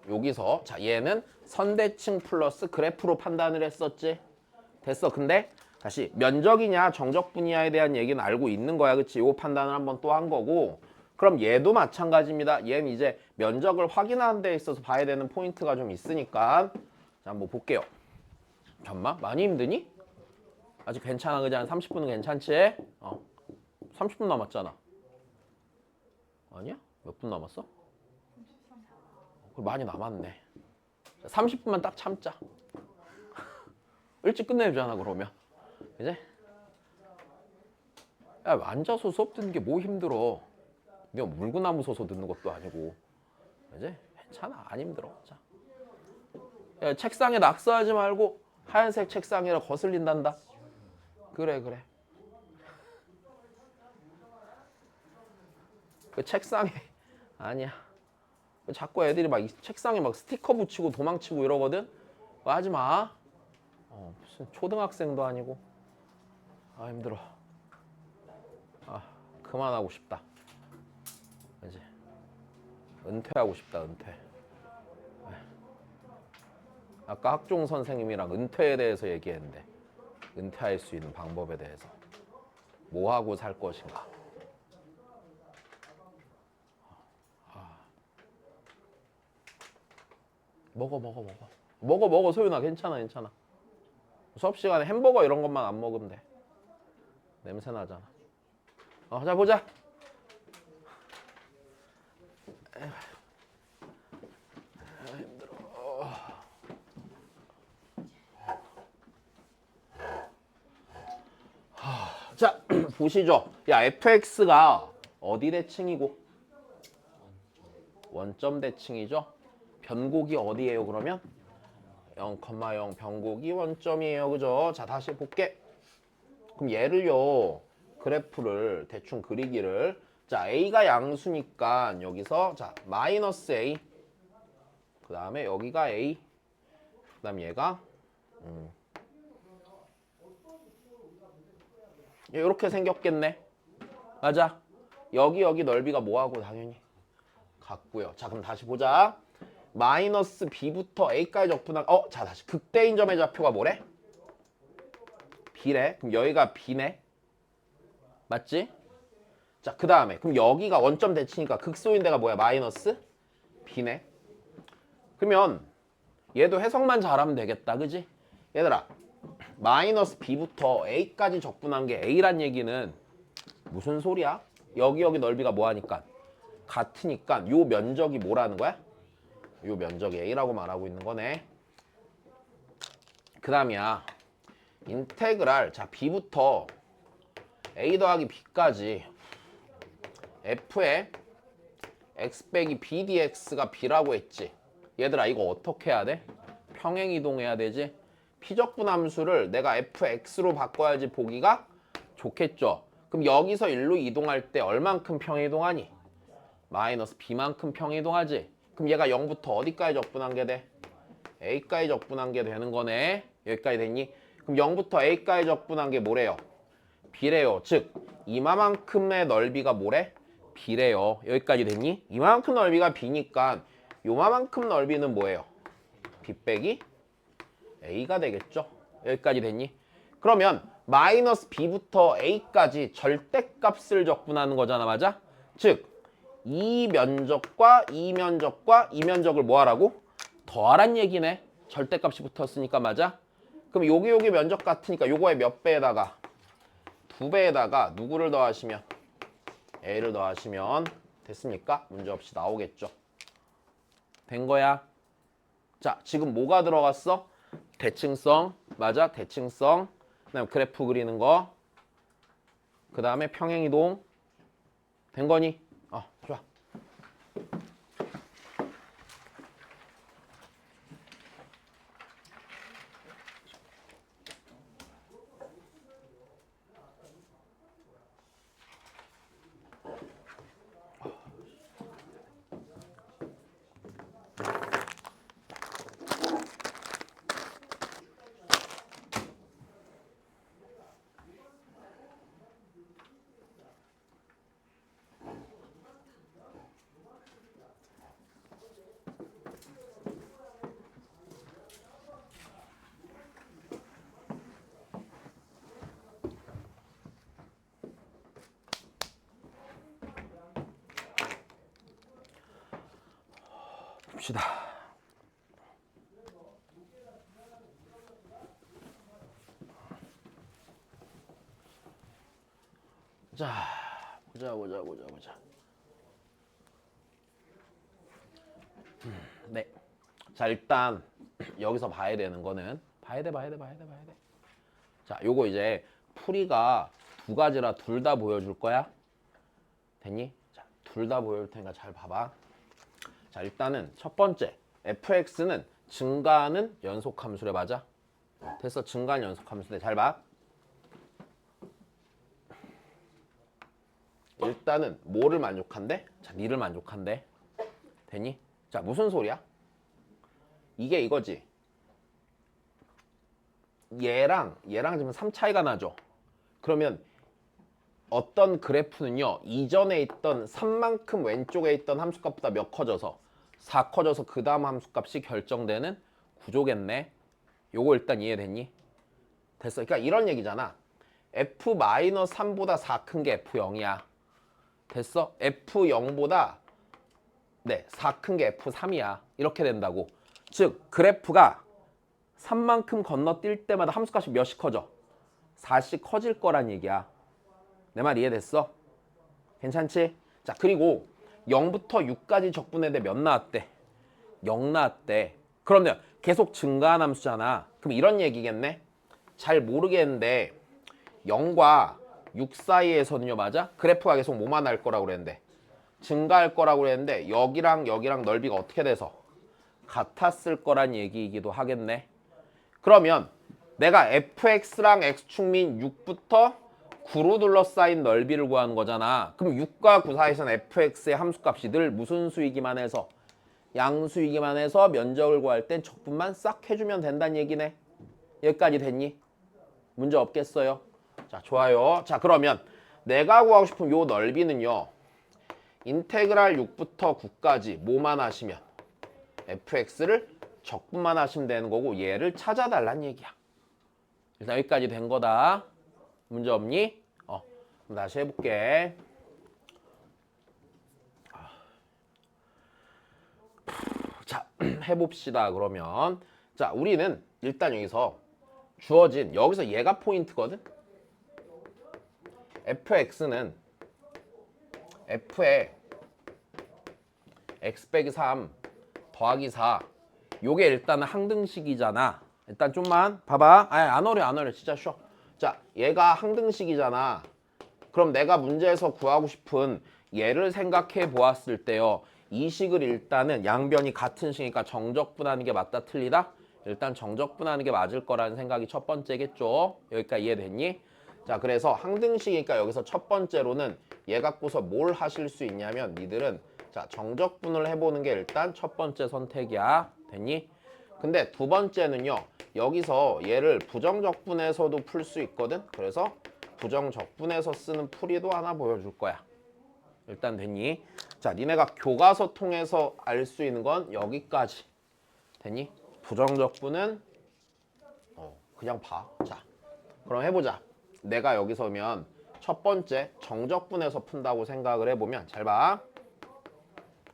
여기서 자, 얘는 선대칭 플러스 그래프로 판단을 했었지. 됐어. 근데 다시 면적이냐 정적분이냐에 대한 얘기는 알고 있는 거야. 그치? 요 판단을 한번 또 한 거고. 그럼 얘도 마찬가지입니다. 얘는 이제 면적을 확인하는 데 있어서 봐야 되는 포인트가 좀 있으니까. 자, 한번 볼게요. 잠깐만, 많이 힘드니? 아직 괜찮아. 그지? 한 30분은 괜찮지? 30분 남았잖아. 아니야? 몇 분 남았어? 많이 남았네. 30분만 딱 참자. 일찍 끝내주잖아 그러면. 이제 야, 앉아서 수업 듣는 게 뭐 힘들어. 내가 물구나무 서서 듣는 것도 아니고. 이제 괜찮아. 안 힘들어. 자, 야, 책상에 낙서하지 말고 하얀색 책상이라 거슬린단다. 그래. 그 책상에 아니야. 자꾸 애들이 막 책상에 막 스티커 붙이고 도망치고 이러거든. 그거 하지 마. 무슨 초등학생도 아니고. 아, 힘들어. 그만하고 싶다. 이제 은퇴하고 싶다. 은퇴. 아까 학종 선생님이랑 은퇴에 대해서 얘기했는데 은퇴할 수 있는 방법에 대해서 뭐 하고 살 것인가. 먹어 소윤아. 괜찮아. 수업 시간에 햄버거 이런 것만 안 먹으면 돼. 냄새 나잖아. 자, 보자. 보시죠. 야, fx가 어디 대칭이고? 원점 대칭이죠. 변곡이 어디예요, 그러면? 0,0 변곡이 원점이에요. 그죠? 자, 다시 볼게. 그럼 얘를요, 그래프를 대충 그리기를. 자, a가 양수니까 여기서 자, 마이너스 a. 그 다음에 여기가 a. 그 다음 얘가 이렇게 생겼겠네. 맞아. 여기 넓이가 뭐하고 당연히 같고요. 자, 그럼 다시 보자. 마이너스 b부터 a까지 적분한 자, 다시 극대인 점의 좌표가 뭐래? b래. 그럼 여기가 b네. 맞지? 자, 그 다음에 그럼 여기가 원점 대칭이니까 극소인 데가 뭐야? 마이너스 b네. 그러면 얘도 해석만 잘하면 되겠다. 그지? 얘들아, 마이너스 b부터 a까지 적분한 게 a란 얘기는 무슨 소리야? 여기 넓이가 뭐하니까? 같으니까 요 면적이 뭐라는 거야? 요 면적이 a라고 말하고 있는 거네. 그 다음이야. 인테그랄. 자, b부터 a 더하기 b까지 f의 x 빼기 b dx가 b라고 했지. 얘들아, 이거 어떻게 해야 돼? 평행이동해야 되지. 피적분 함수를 내가 fx로 바꿔야지 보기가 좋겠죠. 그럼 여기서 일로 이동할 때 얼만큼 평행이동하니? 마이너스 b만큼 평행이동하지. 그럼 얘가 0부터 어디까지 적분한 게 돼? a까지 적분한 게 되는 거네. 여기까지 됐니? 그럼 0부터 a까지 적분한 게 뭐래요? b래요. 즉 이마만큼의 넓이가 뭐래? b래요. 여기까지 됐니? 이만큼 넓이가 b니까 요만큼 넓이는 뭐예요? b 빼기 a가 되겠죠. 여기까지 됐니? 그러면 마이너스 b부터 a까지 절대값을 적분하는 거잖아. 맞아? 즉 이 면적과 이 면적과 이 면적을 뭐 하라고? 더하란 얘기네. 절대값이 붙었으니까. 맞아? 그럼 여기 면적 같으니까 요거의 몇 배에다가 2배에다가 누구를 더하시면? a를 더하시면 됐습니까? 문제없이 나오겠죠. 된 거야. 자, 지금 뭐가 들어갔어? 대칭성. 맞아? 대칭성. 그 다음에 그래프 그리는 거. 그 다음에 평행이동. 된 거니? 좋아. 봅시다. 자, 보자. 네. 자, 일단 여기서 봐야 되는 거는 봐야 돼. 자, 요거 이제 풀이가 두 가지라 둘 다 보여줄 거야. 됐니? 자, 둘 다 보여줄 테니까 잘 봐봐. 자, 일단은 첫 번째 fx는 증가하는 연속함수래. 맞아? 됐어. 증가하는 연속함수래. 잘 봐. 일단은 뭐를 만족한대? 자, 니를 만족한대. 됐니? 자, 무슨 소리야? 이게 이거지. 얘랑 지금 3 차이가 나죠. 그러면 어떤 그래프는요, 이전에 있던 3만큼 왼쪽에 있던 함수값보다 몇 커져서 4 커져서 그 다음 함수값이 결정되는 구조겠네. 요거 일단 이해됐니? 됐어. 그러니까 이런 얘기잖아. f-3보다 4 큰 게 f0이야. 됐어? f0보다 4 큰 게 f3이야. 이렇게 된다고. 즉 그래프가 3만큼 건너뛸 때마다 함수값이 몇씩 커져? 4씩 커질 거란 얘기야. 내 말 이해됐어? 괜찮지? 자, 그리고 0부터 6까지 적분했는데 몇 나왔대? 0 나왔대. 그러면 계속 증가한 함수잖아. 그럼 이런 얘기겠네? 잘 모르겠는데 0과 6 사이에서는요, 맞아? 그래프가 계속 뭐만 할 거라고 그랬는데 증가할 거라고 그랬는데 여기랑 여기랑 넓이가 어떻게 돼서 같았을 거란 얘기이기도 하겠네. 그러면 내가 fx랑 x축 민 6부터 9로 둘러싸인 넓이를 구하는 거잖아. 그럼 6과 9 사이에서는 fx의 함수값이 늘 무슨 수이기만 해서 양수이기만 해서 면적을 구할 땐 적분만 싹 해주면 된다는 얘기네. 여기까지 됐니? 문제 없겠어요? 자, 좋아요. 자, 그러면 내가 구하고 싶은 요 넓이는요. 인테그랄 6부터 9까지 뭐만 하시면 fx를 적분만 하시면 되는 거고 얘를 찾아달란 얘기야. 일단 여기까지 된 거다. 문제 없니? 그럼 다시 해볼게. 자, 해봅시다. 그러면 자, 우리는 일단 여기서 주어진 여기서 얘가 포인트거든. fx는 f에 x 빼기 3 더하기 4 요게 일단은 항등식이잖아. 일단 좀만 봐봐. 안 어려 진짜 쉬워. 자, 얘가 항등식이잖아. 그럼 내가 문제에서 구하고 싶은 얘를 생각해 보았을 때요. 이 식을 일단은 양변이 같은 식이니까 정적분하는 게 맞다 틀리다? 일단 정적분하는 게 맞을 거라는 생각이 첫 번째겠죠. 여기까지 이해됐니? 자, 그래서 항등식이니까 여기서 첫 번째로는 얘 갖고서 뭘 하실 수 있냐면 니들은 자, 정적분을 해보는 게 일단 첫 번째 선택이야. 됐니? 근데 두 번째는요. 여기서 얘를 부정적분해서도 풀 수 있거든. 그래서 부정적분해서 쓰는 풀이도 하나 보여줄 거야. 일단 됐니? 자, 니네가 교과서 통해서 알 수 있는 건 여기까지. 됐니? 부정적분은 그냥 봐. 자, 그럼 해보자. 내가 여기서면 첫 번째 정적분해서 푼다고 생각을 해보면 잘 봐.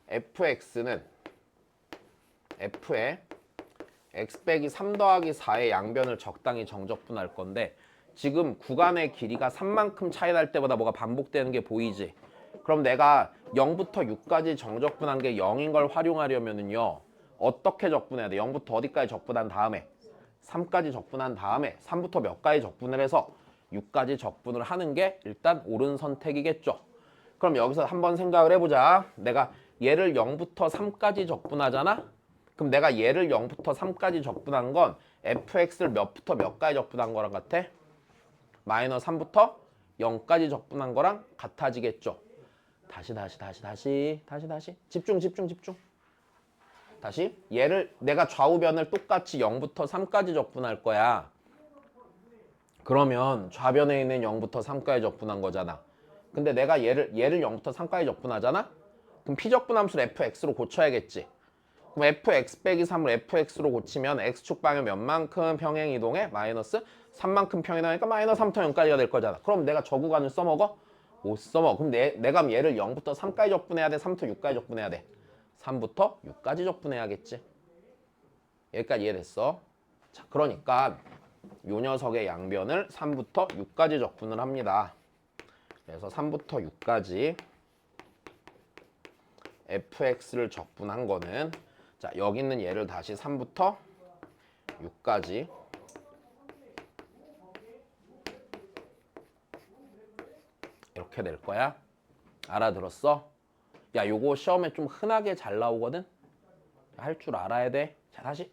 fx는 f에 x 빼기 3 더하기 4의 양변을 적당히 정적분할 건데 지금 구간의 길이가 3만큼 차이 날 때마다 뭐가 반복되는 게 보이지? 그럼 내가 0부터 6까지 정적분한 게 0인 걸 활용하려면은요. 어떻게 적분해야 돼? 0부터 어디까지 적분한 다음에 3까지 적분한 다음에 3부터 몇 가지 적분을 해서 6까지 적분을 하는 게 일단 옳은 선택이겠죠. 그럼 여기서 한번 생각을 해보자. 내가 얘를 0부터 3까지 적분하잖아? 그럼 내가 얘를 0부터 3까지 적분한 건 fx를 몇부터 몇까지 적분한 거랑 같아? 마이너스 3부터 0까지 적분한 거랑 같아지겠죠. 다시 집중 다시 얘를 내가 좌우변을 똑같이 0부터 3까지 적분할 거야. 그러면 좌변에 있는 0부터 3까지 적분한 거잖아. 근데 내가 얘를 0부터 3까지 적분하잖아? 그럼 피적분함수를 fx로 고쳐야겠지. 그럼 fx 빼기 3을 fx로 고치면 x축 방향 몇만큼 평행 이동해? 마이너스 3만큼 평행 이동하니까 마이너스 3부터 0까지가 될 거잖아. 그럼 내가 저 구간을 써먹어? 못 써먹어. 그럼 내가 얘를 0부터 3까지 적분해야 돼? 3부터 6까지 적분해야 돼? 3부터 6까지 적분해야겠지. 여기까지 이해됐어? 자, 그러니까 요 녀석의 양변을 3부터 6까지 적분을 합니다. 그래서 3부터 6까지 fx를 적분한 거는 자, 여기 있는 얘를 다시 3부터 6까지 이렇게 될 거야. 알아들었어? 야, 요거 시험에 좀 흔하게 잘 나오거든? 할 줄 알아야 돼. 자, 다시.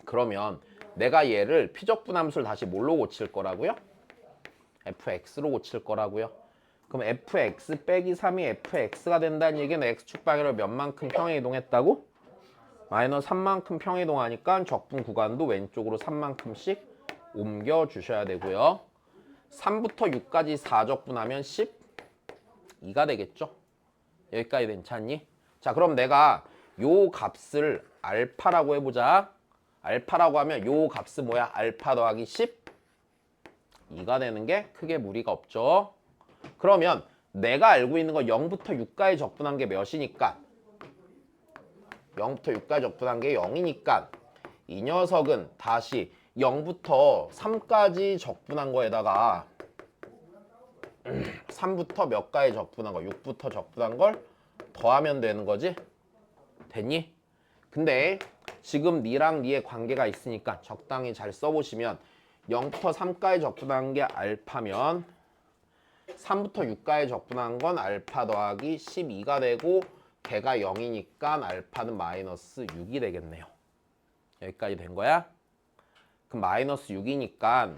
그러면 내가 얘를 피적분함수를 다시 뭘로 고칠 거라고요? fx로 고칠 거라고요. 그럼 fx 빼기 3이 fx가 된다는 얘기는 x축 방향으로 몇만큼 평행 이동했다고? 마이너스 3만큼 평행 이동하니까 적분 구간도 왼쪽으로 3만큼씩 옮겨주셔야 되고요. 3부터 6까지 4적분하면 12가 되겠죠. 여기까지 괜찮니? 자, 그럼 내가 요 값을 알파라고 해보자. 알파라고 하면 요 값은 뭐야? 알파 더하기 12가 되는 게 크게 무리가 없죠. 그러면 내가 알고 있는 거 0부터 6까지 적분한 게 몇이니까 0부터 6까지 적분한 게 0이니까 이 녀석은 다시 0부터 3까지 적분한 거에다가 3부터 몇 가지 적분한 거 6부터 적분한 걸 더하면 되는 거지? 됐니? 근데 지금 니랑 니의 관계가 있으니까 적당히 잘 써보시면 0부터 3까지 적분한 게 알파면 3부터 6까지 적분한 건 알파 더하기 12가 되고 걔가 0이니까 알파는 마이너스 6이 되겠네요. 여기까지 된 거야? 그럼 마이너스 6이니까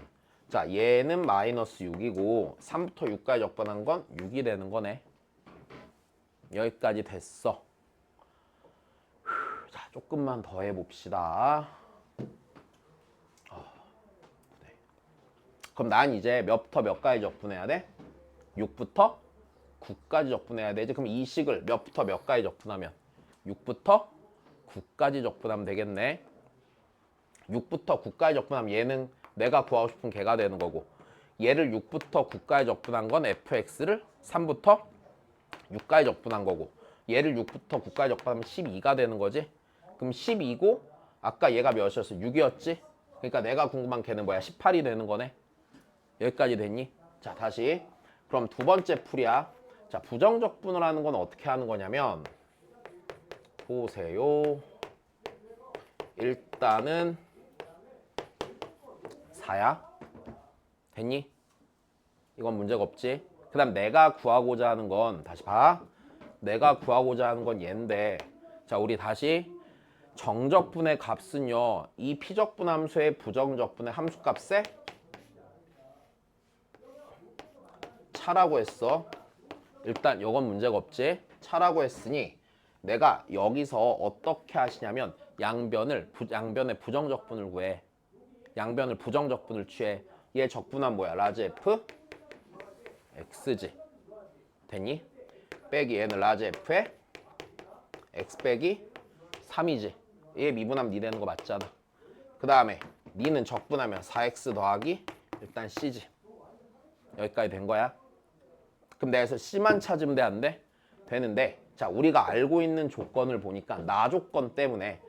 자 얘는 마이너스 6이고 3부터 6까지 적분한 건 6이 되는 거네. 여기까지 됐어. 자 조금만 더 해봅시다. 그럼 난 이제 몇부터 몇까지 적분해야 돼? 6부터 9까지 적분해야 되지. 그럼 이 식을 몇부터 몇까지 적분하면 6부터 9까지 적분하면 되겠네. 6부터 9까지 적분하면 얘는 내가 구하고 싶은 걔가 되는 거고 얘를 6부터 9까지 적분한 건 fx를 3부터 6까지 적분한 거고 얘를 6부터 9까지 적분하면 12가 되는 거지. 그럼 12고 아까 얘가 몇이었어? 6이었지? 그러니까 내가 궁금한 걔는 뭐야? 18이 되는 거네. 여기까지 됐니? 자 다시 그럼 두 번째 풀이야. 자 부정적분을 하는 건 어떻게 하는 거냐면 보세요. 일단은 4야. 됐니? 이건 문제가 없지. 그 다음 내가 구하고자 하는 건 다시 봐. 내가 구하고자 하는 건 얘인데 자 우리 다시 정적분의 값은요 이 피적분 함수의 부정적분의 함수값에 차라고 했어. 일단 이건 문제가 없지. 차라고 했으니 내가 여기서 어떻게 하시냐면 양변의 부정적분을 구해. 양변을 부정적분을 취해. 얘 적분한 뭐야? 라지 F X지. 됐니? 빼기 얘는 라지 F에 X 빼기 3이지. 얘 미분하면 니 되는 거 맞잖아. 그 다음에 니는 적분하면 4X 더하기 일단 C지. 여기까지 된 거야. 그럼 내가 여기서 C만 찾으면 돼? 안 돼? 되는데 자 우리가 알고 있는 조건을 보니까 나 조건 때문에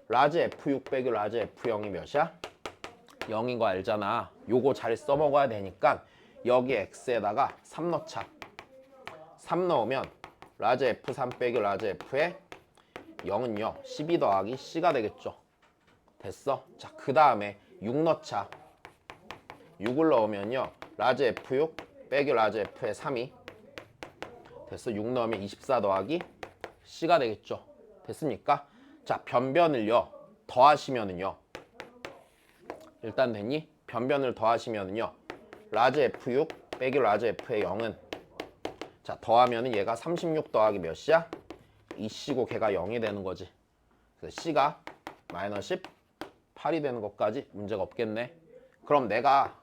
라지 F6 빼기 라지 F0이 몇이야? 0인 거 알잖아. 요거 잘 써먹어야 되니까 여기 X에다가 3 넣자. 3 넣으면 라지 F3 빼기 라지 F에 0은요 12 더하기 C가 되겠죠. 됐어? 자 그 다음에 6 넣자. 6을 넣으면요 라지 F6 빼기 라지 F의 3이 됐어. 6 넣으면 24 더하기 C가 되겠죠. 됐습니까? 자 변변을요 더하시면은요 일단 됐니? 변변을 더하시면은요 라지 F6 빼기 라지 F의 0은 자 더하면은 얘가 36 더하기 몇이야? 2C고 걔가 0이 되는 거지. 그래서 C가 마이너스 18이 되는 것까지 문제가 없겠네. 그럼 내가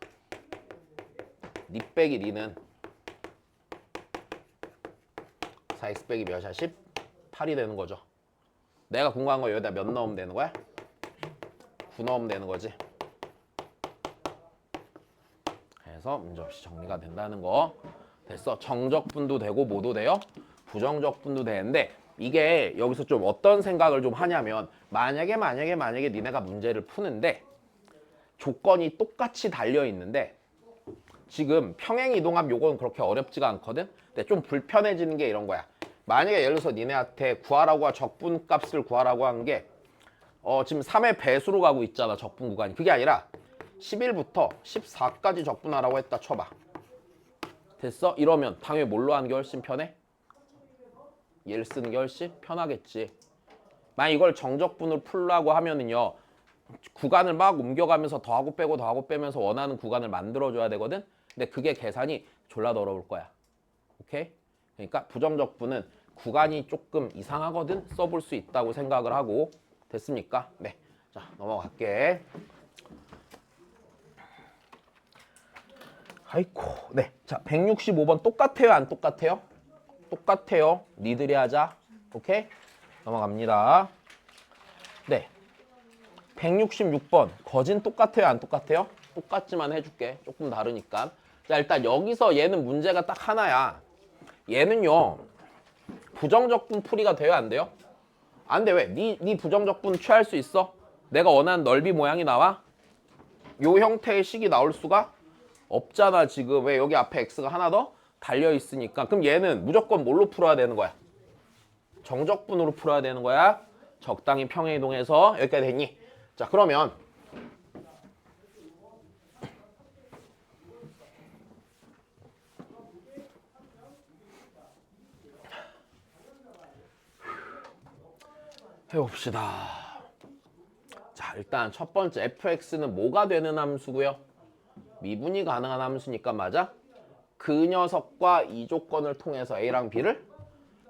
니 빼기 니는 4x 빼기 몇이야? 18이 되는 거죠. 내가 궁금한 거 여기다 몇 넣으면 되는 거야? 9 넣으면 되는 거지. 그래서 문제없이 정리가 된다는 거. 됐어. 정적분도 되고 뭐도 돼요? 부정적분도 되는데 이게 여기서 좀 어떤 생각을 좀 하냐면 만약에 니네가 문제를 푸는데 조건이 똑같이 달려 있는데 지금 평행이동합 요거는 그렇게 어렵지가 않거든. 근데 좀 불편해지는 게 이런 거야. 만약에 예를 들어서 니네한테 구하라고 적분값을 구하라고 한 게 지금 3의 배수로 가고 있잖아. 적분 구간이. 그게 아니라 11부터 14까지 적분하라고 했다 쳐봐. 됐어? 이러면 당연히 뭘로 하는 게 훨씬 편해? 얘를 쓰는 게 훨씬 편하겠지. 만약 이걸 정적분으로 풀라고 하면은요 구간을 막 옮겨가면서 더하고 빼고 더하고 빼면서 원하는 구간을 만들어줘야 되거든. 근데 그게 계산이 졸라 더러울 거야. 오케이? 그러니까 부정적분은 구간이 조금 이상하거든. 써볼 수 있다고 생각을 하고. 됐습니까? 네. 자 넘어갈게. 아이고. 네. 자 165번 똑같아요? 안 똑같아요? 똑같아요. 니들이 하자. 오케이? 넘어갑니다. 네. 166번 거진 똑같아요? 안 똑같아요? 똑같지만 해줄게. 조금 다르니까. 자 일단 여기서 얘는 문제가 딱 하나야. 얘는요 부정적분 풀이가 돼요? 안 돼요? 안 돼. 왜? 네 부정적분 취할 수 있어? 내가 원하는 넓이 모양이 나와? 요 형태의 식이 나올 수가 없잖아 지금. 왜? 여기 앞에 x가 하나 더 달려있으니까. 그럼 얘는 무조건 뭘로 풀어야 되는 거야? 정적분으로 풀어야 되는 거야. 적당히 평행이동해서. 여기까지 됐니? 자 그러면 해봅시다. 자, 일단 첫 번째 fx는 뭐가 되는 함수고요? 미분이 가능한 함수니까 맞아? 그 녀석과 이 조건을 통해서 a랑 b를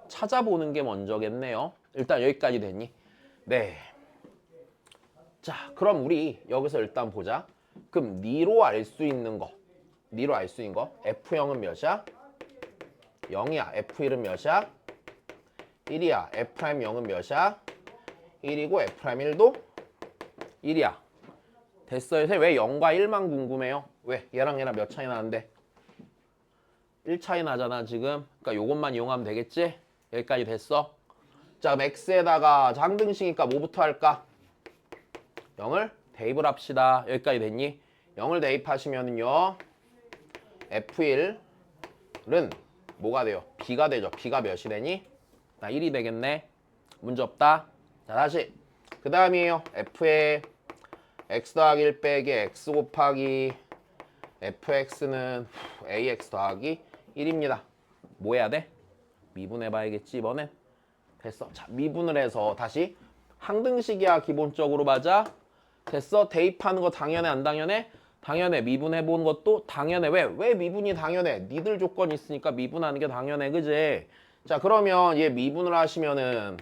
찾아보는 게 먼저겠네요. 일단 여기까지 됐니? 네. 자, 그럼 우리 여기서 일단 보자. 그럼 니로 알 수 있는 거, 니로 알 수 있는 거 f0은 몇이야? 0이야. f1은 몇이야? 1이야. f'0은 몇이야? 1이고 f'1도 1이야. 됐어요. 왜 0과 1만 궁금해요? 왜? 얘랑 얘랑 몇 차이 나는데? 1 차이 나잖아 지금. 그러니까 요것만 이용하면 되겠지? 여기까지 됐어. 자, 그럼 x에다가 항등식이니까 뭐부터 할까? 0을 대입을 합시다. 여기까지 됐니? 0을 대입하시면은요 f1은 뭐가 돼요? b가 되죠. b가 몇이 되니? 나 1이 되겠네. 문제 없다. 자, 다시 그 다음이에요. f의 x 더하기 1 빼기 x 곱하기 fx는 ax 더하기 1입니다. 뭐 해야 돼? 미분해봐야겠지 이번엔. 됐어. 자, 미분을 해서 다시 항등식이야 기본적으로. 맞아? 됐어. 대입하는 거 당연해 안 당연해? 당연해. 미분해보는 것도 당연해. 왜 미분이 당연해? 니들 조건이 있으니까 미분하는 게 당연해. 그지? 자, 그러면 얘 미분을 하시면은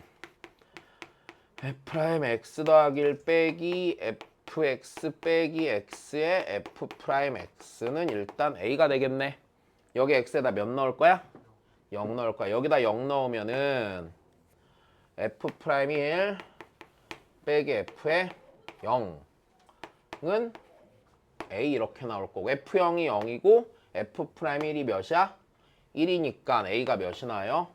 f'x 더하기 1 빼기 fx 빼기 x의 f'x는 일단 a가 되겠네. 여기 x에다 몇 넣을 거야? 0 넣을 거야. 여기다 0 넣으면은 f'1 빼기 f의 0은 a 이렇게 나올 거고 f0이 0이고 f'1이 몇이야? 1이니까 a가 몇이 나요?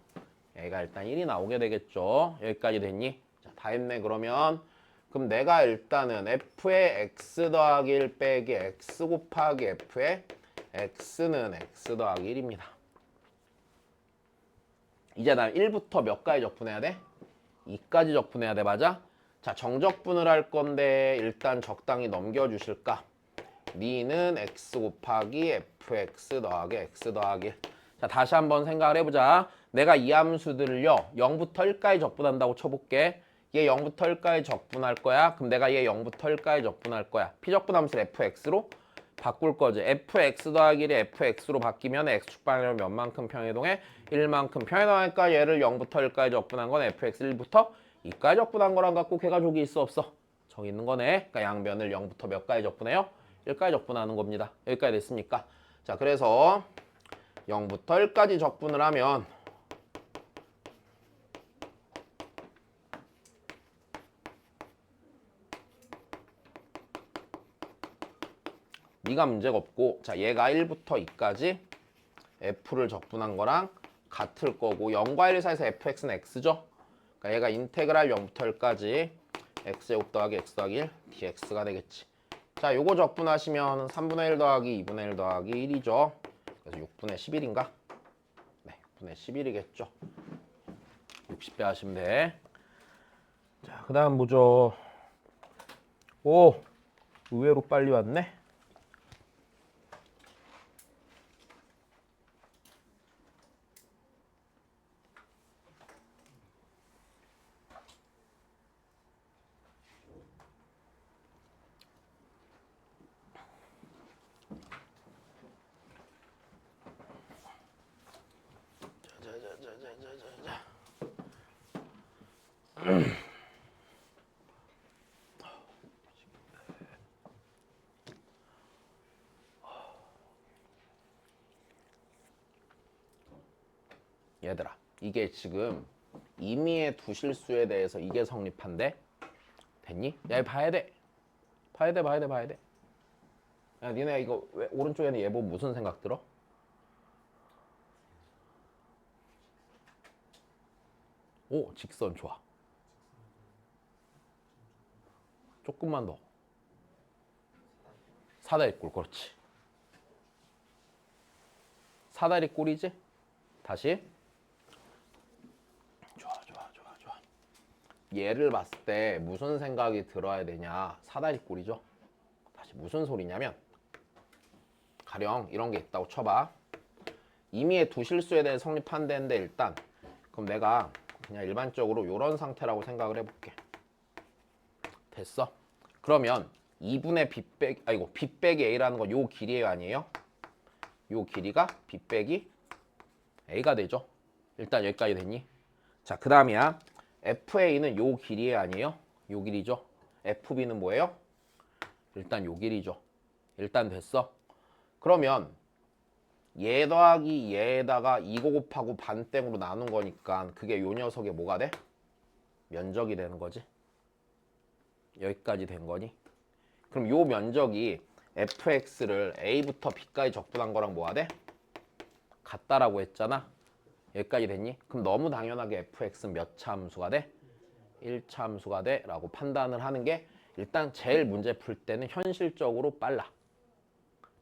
a가 일단 1이 나오게 되겠죠. 여기까지 됐니? 자, 다 했네. 그럼 내가 일단은 f의 x 더하기 1 빼기 x 곱하기 f의 x는 x 더하기 1입니다. 이제 난 1부터 몇 가지 적분해야 돼? 2까지 적분해야 돼. 맞아? 자, 정적분을 할 건데 일단 적당히 넘겨주실까? 니는 x 곱하기 fx 더하기 x 더하기 1. 자, 다시 한번 생각을 해보자. 내가 이 함수들을요 0부터 1까지 적분한다고 쳐볼게. 얘 0부터 1까지 적분할 거야. 그럼 내가 얘 0부터 1까지 적분할 거야. 피적분 함수를 fx로 바꿀 거지. fx 더하기 1이 fx로 바뀌면 x축 방향으로 몇만큼 평행이동해? 1만큼 평행이동하니까 얘를 0부터 1까지 적분한 건 fx 1부터 2까지 적분한 거랑 갖고 걔가 족이 있어 없어? 정 있는 거네. 그러니까 양변을 0부터 몇 까지 적분해요? 1까지 적분하는 겁니다. 여기까지 됐습니까? 자, 그래서 0부터 1까지 적분을 하면 니가 문제가 없고, 자, 얘가 1부터 2까지 f를 적분한 거랑 같을 거고 0과 1 사이에서 fx는 x죠? 그러니까 얘가 인테그랄 0부터 1까지 x제곱 더하기 x 더하기 1 dx가 되겠지. 자, 요거 적분하시면 3분의 1 더하기 2분의 1 더하기 1이죠. 그래서 6분의 11인가? 네, 6분의 11이겠죠. 60배 하시면 돼. 자, 그 다음 뭐죠? 오, 의외로 빨리 왔네. 얘들아, 이게 지금 임의의 두 실수에 대해서 이게 성립한대? 됐니? 야, 이거 봐야 돼. 봐야 돼. 야, 니네 이거 왜 오른쪽에는 얘 보면 무슨 생각 들어? 오, 직선 좋아. 조금만 더. 사다리 꼴, 그렇지. 사다리 꼴이지? 다시. 좋아. 얘를 봤을 때 무슨 생각이 들어야 되냐? 사다리 꼴이죠. 다시 무슨 소리냐면 가령 이런 게 있다고 쳐봐. 임의의 두 실수에 대해 성립한다는데 일단 그럼 내가 그냥 일반적으로 이런 상태라고 생각을 해볼게. 됐어? 그러면 2분의 b 빼기 a라는 건 요 길이에요, 아니에요? 요 길이가 b 빼기 a가 되죠. 일단 여기까지 됐니? 자, 그 다음이야. fa는 요 길이에요, 아니에요? 요 길이죠. fb는 뭐예요? 일단 요 길이죠. 일단 됐어. 그러면 얘 더하기 얘에다가 이거 곱하고 반땡으로 나눈 거니까 그게 요 녀석의 뭐가 돼? 면적이 되는 거지. 여기까지 된 거니? 그럼 요 면적이 fx를 a부터 b까지 적분한 거랑 뭐가 돼? 같다라고 했잖아. 여기까지 됐니? 그럼 너무 당연하게 fx는 몇 차 함수가 돼? 1차 함수가 돼 라고 판단을 하는 게 일단 제일 문제 풀 때는 현실적으로 빨라.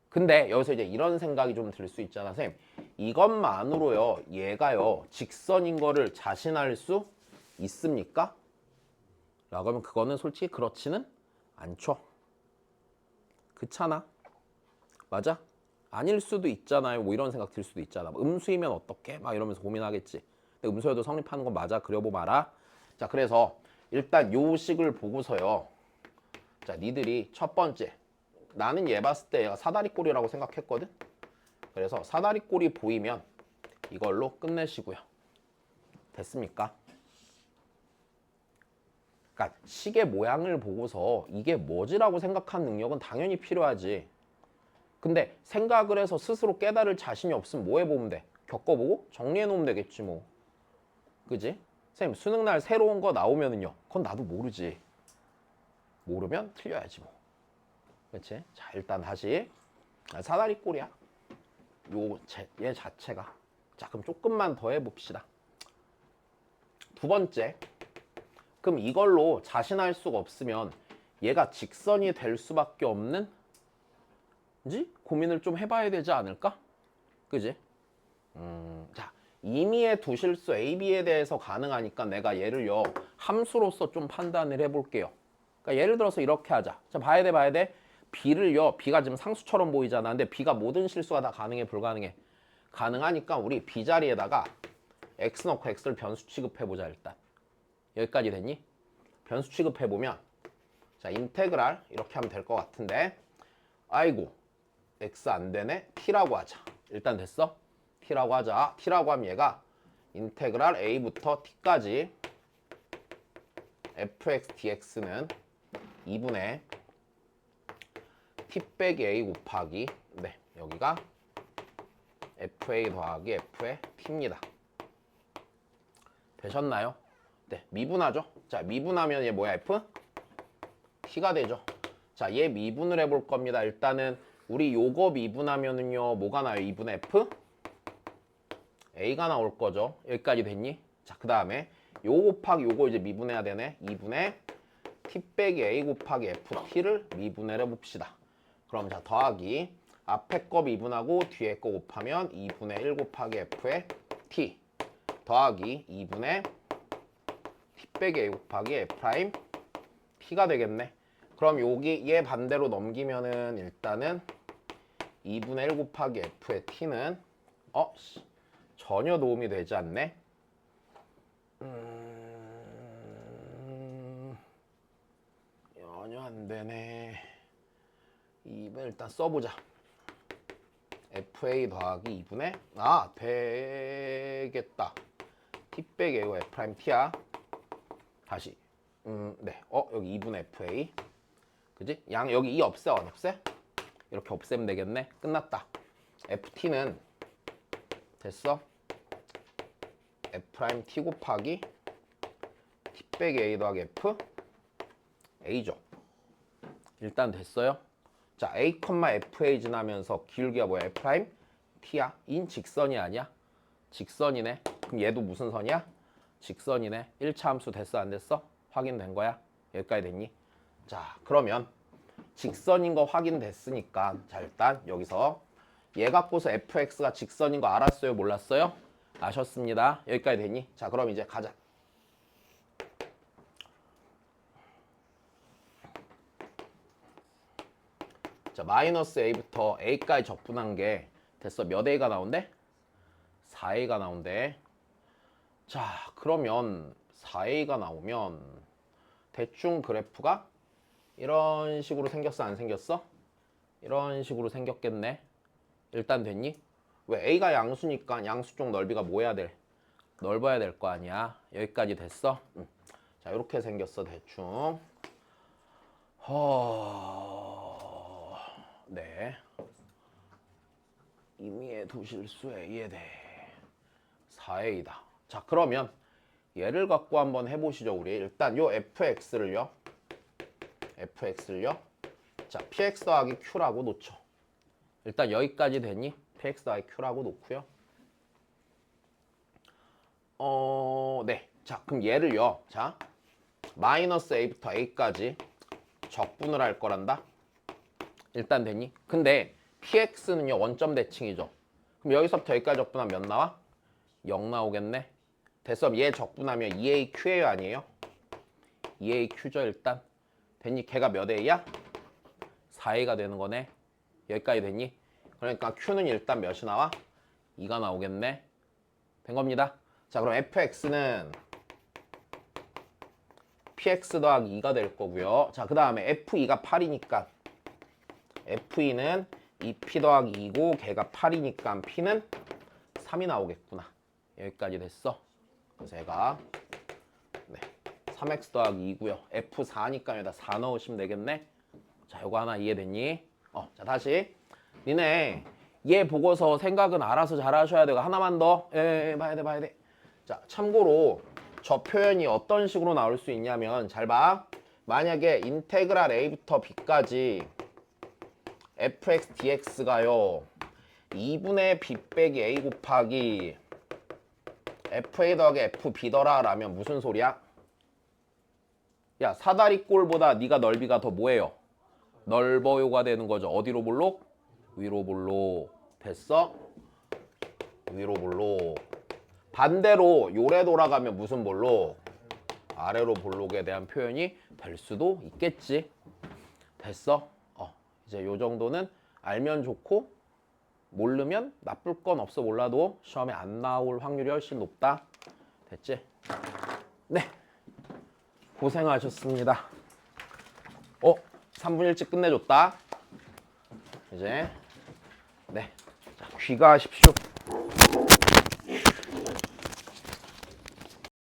근데 여기서 이제 이런 생각이 좀 들 수 있잖아. 선생님, 이것만으로요 얘가요 직선인 거를 자신할 수 있습니까? 라고 하면 그거는 솔직히 그렇지는 않죠. 그렇잖아. 맞아? 아닐 수도 있잖아요. 뭐 이런 생각 들 수도 있잖아. 음수이면 어떡해? 막 이러면서 고민하겠지. 근데 음수여도 성립하는 건 맞아. 그려보마라. 자, 그래서 일단 요 식을 보고서요. 자, 니들이 첫 번째, 나는 얘 봤을 때 얘가 사다리꼴이라고 생각했거든. 그래서 사다리꼴이 보이면 이걸로 끝내시고요. 됐습니까? 그러니까 식의 모양을 보고서 이게 뭐지라고 생각하는 능력은 당연히 필요하지. 근데 생각을 해서 스스로 깨달을 자신이 없으면 뭐 해보면 돼? 겪어보고 정리해 놓으면 되겠지 뭐. 그지? 선생님, 수능날 새로운 거 나오면은요, 그건 나도 모르지. 모르면 틀려야지 뭐. 그치? 자, 일단 다시 사다리꼴이야. 얘 자체가. 자, 그럼 조금만 더 해봅시다. 두 번째, 그럼 이걸로 자신할 수가 없으면 얘가 직선이 될 수밖에 없는 고민을 좀 해봐야 되지 않을까? 그지? 자, 임의의 두 실수 A, B에 대해서 가능하니까 내가 얘를요 함수로서 좀 판단을 해볼게요. 그러니까 예를 들어서 이렇게 하자. 자, 봐야 돼. B를요, B가 지금 상수처럼 보이잖아. 근데 B가 모든 실수가 다 가능해, 불가능해? 가능하니까 우리 B 자리에다가 X 넣고 X를 변수 취급해보자. 일단 여기까지 됐니? 변수 취급해보면 자, 인테그랄 이렇게 하면 될 것 같은데, 아이고 X 안 되네. T라고 하자. 일단 됐어? T라고 하자. T라고 하면 얘가 인테그랄 A부터 T까지 fx dx는 2분의 T 빼기 A 곱하기 여기가 fa 더하기 f의 T입니다. 되셨나요? 네, 미분하죠? 자, 미분하면 얘 뭐야? F? T가 되죠. 자, 얘 미분을 해볼 겁니다. 일단은 우리 요거 미분하면은요 뭐가 나요? 2분의 F? A가 나올 거죠. 여기까지 됐니? 자, 그 다음에 요 곱하기 요거 이제 미분해야 되네. 2분의 T 빼기 A 곱하기 FT를 미분을 해봅시다. 그럼 자, 더하기 앞에 거 미분하고 뒤에 거 곱하면 2분의 1 곱하기 F의 T 더하기 2분의 T 빼기 A 곱하기 F 프라임 T가 되겠네. 그럼 여기 얘 반대로 넘기면은 일단은 2분의 1 곱하기 F의 T는 전혀 도움이 되지 않네. 전혀 안 되네. 2분 일단 써보자. FA 더하기 2분의 되겠다. T 빼기 A고 F 프라임 T야. 다시 네. 여기 2분의 FA. 그지? 여기 2 없애, 안 없애? 이렇게 없애면 되겠네. 끝났다. FT는 됐어? F 프라임 T 곱하기 T 빼기 A 더하기 F A죠. 일단 됐어요. 자, A, FA 지나면서 기울기가 뭐야? F 프라임 T야. 인 직선이 아니야? 직선이네. 그럼 얘도 무슨 선이야? 직선이네. 1차 함수 됐어, 안 됐어? 확인된 거야? 여기까지 됐니? 자, 그러면 직선인 거 확인됐으니까 자, 일단 여기서 얘 갖고서 fx가 직선인 거 알았어요? 몰랐어요? 아셨습니다. 여기까지 됐니? 자, 그럼 이제 가자. 자, 마이너스 a부터 a까지 적분한 게 됐어. 몇 a가 나온대? 4a가 나온대. 자, 그러면 4a가 나오면 대충 그래프가 이런 식으로 생겼어, 안 생겼어? 이런 식으로 생겼겠네. 일단 됐니? 왜 a가 양수니까 양수 쪽 넓이가 뭐 해야 돼? 넓어야 될 거 아니야. 여기까지 됐어? 자, 이렇게 생겼어, 대충. 네. 임의의 도실수 a에 대해 4a다. 자, 그러면 얘를 갖고 한번 해보시죠, 우리. 일단 요 fx를요. 자, px 더하기 q라고 놓죠. 일단 여기까지 됐니? px 더하기 q라고 놓고요. 네. 자, 그럼 얘를요. 자, 마이너스 a부터 a까지 적분을 할 거란다. 일단 됐니? 근데 px는요, 원점 대칭이죠. 그럼 여기서부터 여기까지 적분하면 몇 나와? 0 나오겠네. 됐어. 얘 적분하면 2aq예요, 아니에요? 2aq죠, 일단. 됐니? 걔가 몇 a야? 4a가 되는 거네. 여기까지 됐니? 그러니까 q는 일단 몇이 나와? 2가 나오겠네. 된 겁니다. 자, 그럼 fx는 px 더하기 2가 될 거고요. 자, 그 다음에 f2가 8이니까 f2는 2p 더하기 2고 걔가 8이니까 p는 3이 나오겠구나. 여기까지 됐어. 그래서 얘가 3x 더하기 2고요. f4니까 여기다 4 넣으시면 되겠네. 자, 요거 하나 이해됐니? 자, 다시. 니네 얘 보고서 생각은 알아서 잘 하셔야 되고 하나만 더. 봐야 돼. 자, 참고로 저 표현이 어떤 식으로 나올 수 있냐면 잘 봐. 만약에 인테그랄 a부터 b까지 fx dx가요 2분의 b 빼기 a 곱하기 fa 더하기 fb더라 라면 무슨 소리야? 야, 사다리꼴보다 네가 넓이가 더 뭐예요? 넓어요가 되는 거죠. 어디로 볼록? 위로 볼록. 됐어? 위로 볼록. 반대로 요래 돌아가면 무슨 볼록? 아래로 볼록에 대한 표현이 될 수도 있겠지. 됐어? 이제 요 정도는 알면 좋고 모르면 나쁠 건 없어. 몰라도 시험에 안 나올 확률이 훨씬 높다. 됐지? 네. 고생하셨습니다. 3분 일찍 끝내줬다. 이제 네. 자, 귀가하십시오.